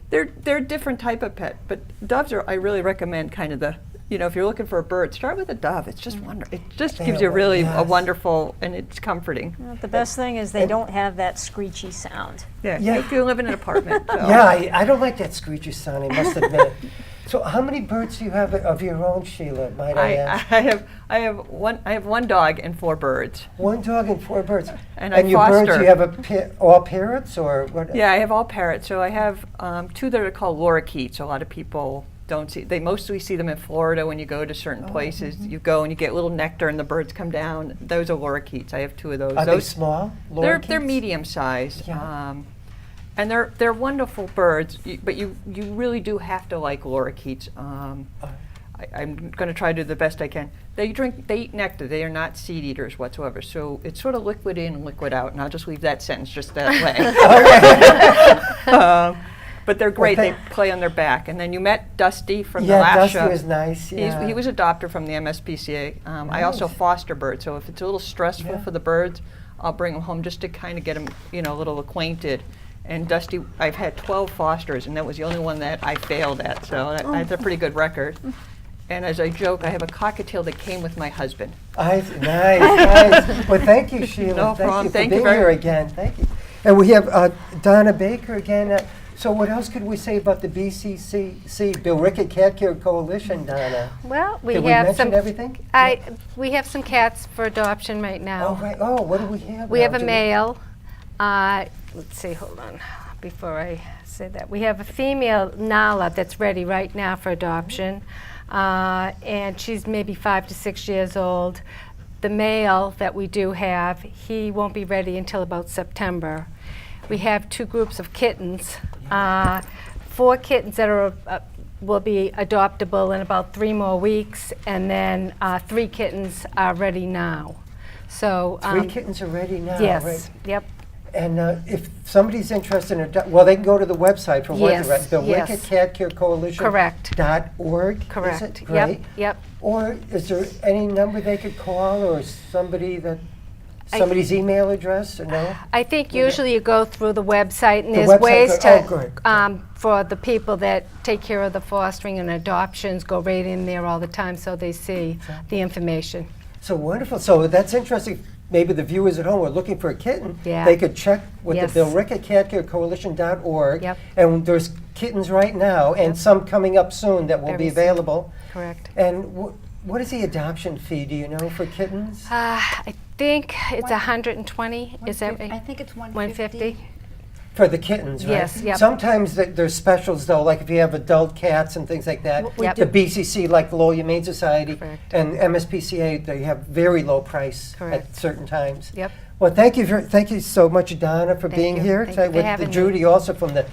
they're a different type of pet. But doves are, I really recommend kind of the, if you're looking for a bird, start with a dove. It's just wonderful. It just They gives are you really a yes. wonderful, and it's comforting. The best thing is they don't have that screechy sound. Yeah, Yeah. if you live in an apartment. So. Yeah, I don't like that screechy sound. I must admit. So how many birds do you have of your own, Sheila, might I ask? I have one dog and 4 birds. One dog and 4 birds. And I your birds, foster. you have all parrots or what? Yeah, I have all parrots. So I have 2 that are called lorikeets. A lot of people don't see. They mostly see them in Florida when you go to certain places. You go and you get little nectar, and the birds come down. Those are lorikeets. I have 2 of those. Are they those small? they're Lorikeets? medium size. Yeah. And they're wonderful birds, but you really do have to like lorikeets. I'm going to try to do the best I can. They eat nectar. They are not seed eaters whatsoever. So it's sort of liquid in, liquid out. And I'll just leave that sentence just that way. But they're great. They play on their back. And then you met Dusty from the last Dusty show. was nice. Yeah. He was adopted from the MSPCA. I also foster birds. So if it's a little stressful for the birds, I'll bring them home just to kind of get them, a little acquainted. And Dusty, I've had 12 fosters, and that was the only one that I failed at. So that's a pretty good record. And as I joke, I have a cockatiel that came with my husband. Nice. Well, thank you, Sheila. No problem. Thank Thank you you for being very here again. Thank you. And we have Donna Baker again. So what else could we say about the BCCC, Billerica Cat Care Coalition, Donna? Well, we Did have mention some. everything? We have some cats for adoption right now. Oh, right. Oh, what do we have We now? have a Do male. Let's see, hold on, before I say that. We have a female Nala that's ready right now for adoption, and she's maybe 5 to 6 years old. The male that we do have, he won't be ready until about September. We have 2 groups of kittens, 4 kittens that are will be adoptable in about 3 more weeks, and then 3 kittens are ready now. So 3 kittens are ready now, yes, right? yep. And if somebody's interested in they can go to the website for Yes, what, the yes. Billerica Cat Care Coalition. Correct. .org. Correct. Is it? Great. Yep. Or is there any number they could call, or somebody's email address, or no? I think usually you go through the website, and The there's website ways good. to, for the people that take care of the fostering and adoptions, go right in there all the time so they see the information. So wonderful. So that's interesting. Maybe the viewers at home are looking for a kitten. Yeah. They could check with Yes. the Billerica Cat Care Coalition.org. Yep. And there's kittens right now, and some coming up soon that will Very be soon. available. Correct. And what is the adoption fee? Do you know for kittens? I think it's 120. Is that right? I think it's 150? For the kittens, right? Yes, yep. Sometimes there's specials though, like if you have adult cats and things like that. Yep. The BCC, like the Lowell Humane Society, Correct. and MSPCA, they have very low price Correct. at certain times. Yep. Well, thank you so much, Donna, for being you. here Thank today you for with having me. Judi, also from the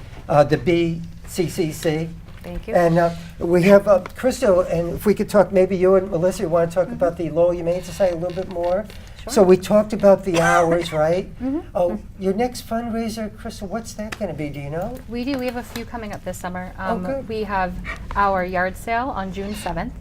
BCCC. Thank you. And we have Crystal, and if we could talk, maybe you and Melissa want to talk about the Lowell Humane Society a little bit more. So we talked about the hours, right? Oh, your next fundraiser, Crystal, what's that going to be? Do you know? We do. We have a few coming up this summer. Good. We have our yard sale on June 7th.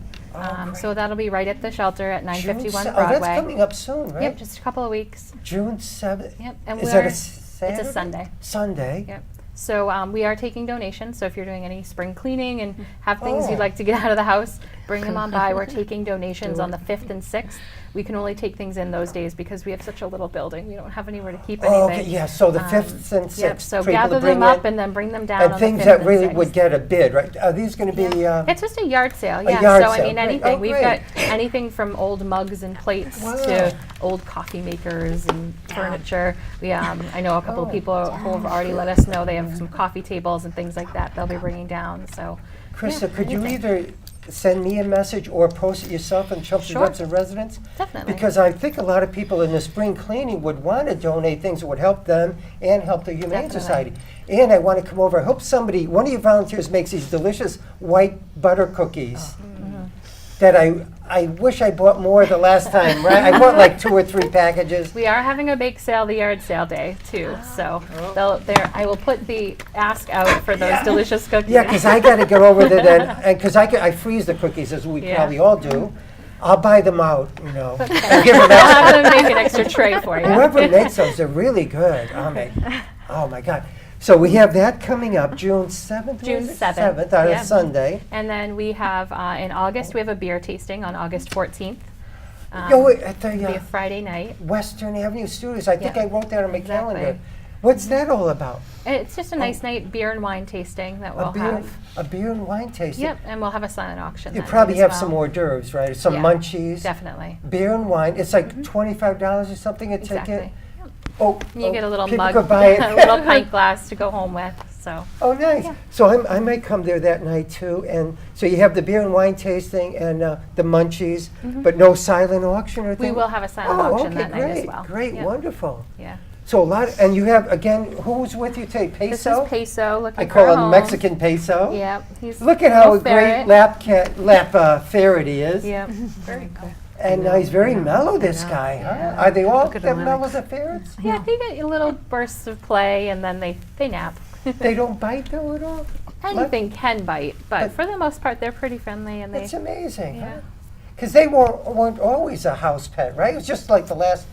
So that'll be right at the shelter at 951 Oh, Broadway. that's coming up soon, right? Yep, just a couple of weeks. June 7th. Yep, and Is that a we're- Saturday? It's a Sunday. Sunday. Yep. So we are taking donations. So if you're doing any spring cleaning and have things Oh. you'd like to get out of the house, bring them on by. We're taking donations on the 5th and 6th. We can only take things in those days because we have such a little building. We don't have anywhere to keep Oh, anything. okay, yeah, so the 5th and 6th. Yep, so for people to gather bring them up in, and then bring them down and on the 5th things that and really 6th. would get a bid, right? Are these going to be, It's just a yard sale, A yeah. yard So sale, I mean, great. anything. Oh, We've great. got anything from old mugs and plates Wow. to old coffee makers and furniture. We, I know a couple of people who have already let us know they have some coffee tables and things like that they'll be bringing down. So, Krista, yeah, could you anything. either send me a message or post it yourself on Chelmsford Sure. Reps and Residents? Definitely. Because I think a lot of people in the spring cleaning would want to donate things that would help them and help the Humane Definitely. Society. And I want to come over. I hope one of you volunteers makes these delicious white butter cookies that I wish I bought more the last time, right? I bought like 2 or 3 packages. we are having a bake sale, the yard sale day too. So I will put the ask out for those delicious cookies. Yeah, because I got to get over there and because I freeze the cookies as we Yeah. probably all do. I'll buy them out, and give them I'll extra. have them make an extra tray for you. Whoever makes those, they're really good. Oh my God. So we have that coming up June 7th? June was it? 7th, on yeah. a Sunday. And then we have, in August, we have a beer tasting on August 14th. Wait, at It'll be the a Friday night. Western Avenue Studios. I think Yeah. I wrote that on my Exactly. calendar. What's that all about? It's just a nice night beer and wine tasting that we'll A have. beer and wine tasting. Yep, and we'll have a silent auction. You that probably night as have some well. hors d'oeuvres, right? Some Yeah, munchies. Definitely. Beer and wine. It's like $25 or something a ticket. Exactly. Oh, You get a little people mug, could buy it. a little pint glass to go home with. So Oh, nice. So I might come there that night too. And so you have the beer and wine tasting and the munchies, but no silent auction or we thing? will have a silent Oh, auction okay, that night as great, well. great, Yep. wonderful. Yeah. So a lot, and you have, again, who's with you today? This Peso? is Peso looking I for call a him home. Mexican Peso. Yep. He's Look at how little great ferret. lap ferret he is. Yep. Very cool. And he's very mellow, this guy, huh? Are they all that mellow as the ferrets? Yeah, they get little bursts of play and then they nap. They don't bite though at all? Anything can bite, but But- for the most part, they're pretty friendly and they. That's amazing, huh? Yeah. Because they weren't always a house pet, right? It was just like the last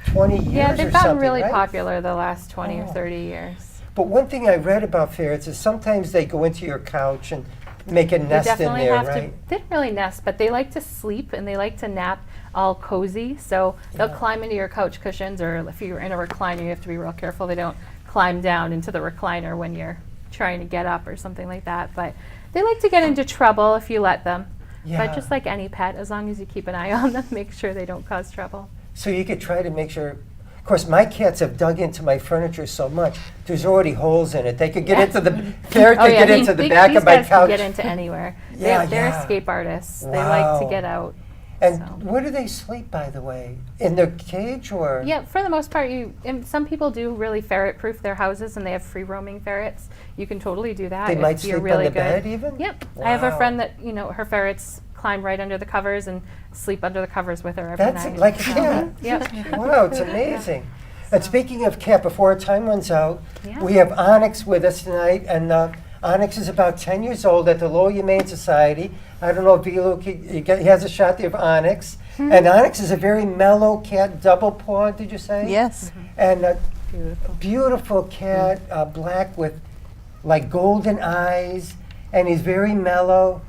20 years Yeah, or they've gotten something, really right? popular the last 20 or Oh. 30 years. But one thing I read about ferrets is sometimes they go into your couch and make a They nest in definitely there, have right? to. They don't really nest, but they like to sleep and they like to nap all cozy. So they'll Yeah. climb into your couch cushions, or if you're in a recliner, you have to be real careful. They don't climb down into the recliner when you're trying to get up or something like that. But they like to get into trouble if you let them. Yeah. But just like any pet, as long as you keep an eye on them, make sure they don't cause trouble. So you could try to make sure. Of course, my cats have dug into my furniture so much. There's already holes in it. They could get Yeah. into the ferret could get into the back these of my guys couch. can get into anywhere. Yeah, they're yeah. escape artists. They like to Wow. get out. And so. where do they sleep, by the way? In their cage or? Yeah, for the most part, and some people do really ferret-proof their houses, and they have free-roaming ferrets. You can totally do that. They if might you're sleep really on the good. bed even? Yep. I have a Wow. friend that her ferrets climb right under the covers and sleep under the covers with her every That's night. like a cat. Yep. Wow, it's amazing. And speaking of cat, before our time runs out, Yeah. we have Onyx with us tonight, and Onyx is about 10 years old at the Lowell Humane Society. I don't know if he has a shot there of Onyx. And Onyx is a very mellow cat, double paw, did you say? Yes. And a beautiful cat, black with like golden eyes, and he's very mellow.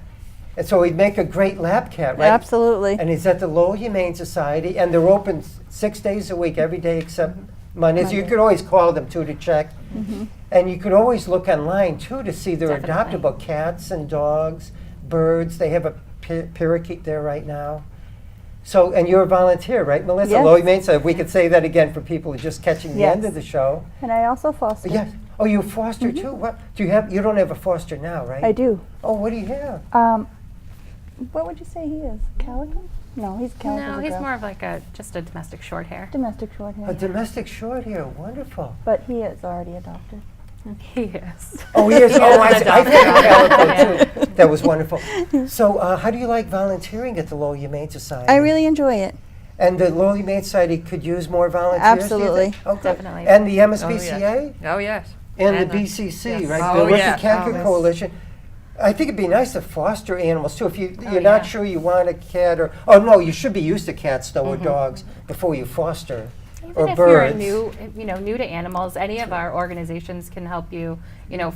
And so he'd make a great lap cat, right? Absolutely. And he's at the Lowell Humane Society, and they're open 6 days a week, every day except Mondays. You Monday. could always call them too to check. And you could always look online too to see their Definitely. adoptable cats and dogs, birds. They have a parakeet there right now. So, and you're a volunteer, right, Melissa? Yes. Lowell Humane Society. We could say that again for people who are just catching the end Yes. of the show. And I also foster. Yes. Oh, you foster too? What do you have? You don't have a foster now, right? I do. Oh, what do you have? What would you say he is? Calico? No, he's calico. No, he's more of like just a domestic short hair. domestic short hair. A domestic short hair. Wonderful. But he is already adopted. He is. Oh, he is. He Oh, is an I've had a adopted. calico too. That was wonderful. So, how do you like volunteering at the Lowell Humane Society? I really enjoy it. And the Lowell Humane Society could use more volunteers. do you Absolutely. think? Okay. Definitely. And the MSPCA Oh, yes. and the And the- BCC, yes. right? Oh, the yeah. Cat Oh, yes. Coalition. I think it'd be nice to foster animals too. If you're yeah. not sure you want a cat, or no, you should be used to cats though, or dogs before you foster, Even or if birds. you're new to animals, any of our organizations can help you,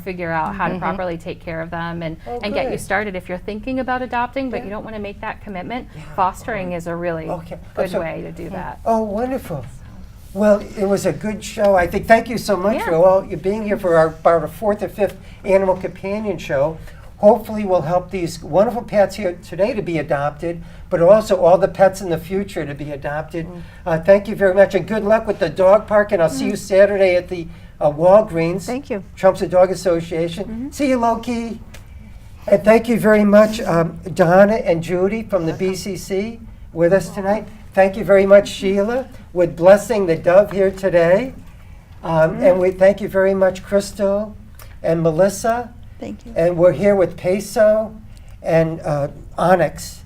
figure out how to properly take care of them and get you good. started. If you're thinking about adopting, but you don't want to make that commitment, fostering is a really Okay. good So- way to do that. Oh, wonderful. Well, it was a good show. I think. Thank you so much Yeah. for all you being here for our fourth or fifth Animal Companion show. Hopefully, we'll help these wonderful pets here today to be adopted, but also all the pets in the future to be adopted. Thank you very much, and good luck with the dog park. And I'll see you Saturday at the Walgreens. Thank you. Chelmsford Dog Association. See you, Loki. And thank you very much, Donna and Judi from the BCC with us tonight. Thank you very much, Sheila, with blessing the dove here today. And we thank you very much, Crystal and Melissa. Thank you. And we're here with Peso and Onyx.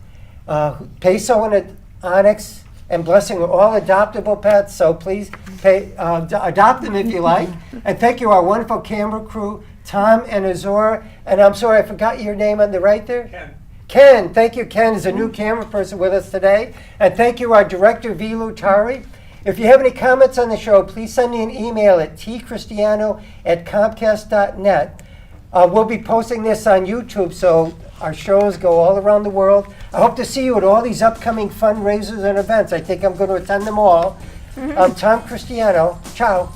Peso and Onyx and Blessing are all adoptable pets, so please adopt them if you like. And thank you, our wonderful camera crew, Tom and Azora. And I'm sorry, I forgot your name on the right there? Ken. Ken, thank you. Ken is a new camera person with us today. And thank you, our director, Vilu Tari. If you have any comments on the show, please send me an email at tcristiano@comcast.net. We'll be posting this on YouTube, so our shows go all around the world. I hope to see you at all these upcoming fundraisers and events. I think I'm going to attend them all. I'm Tom Cristiano. Ciao.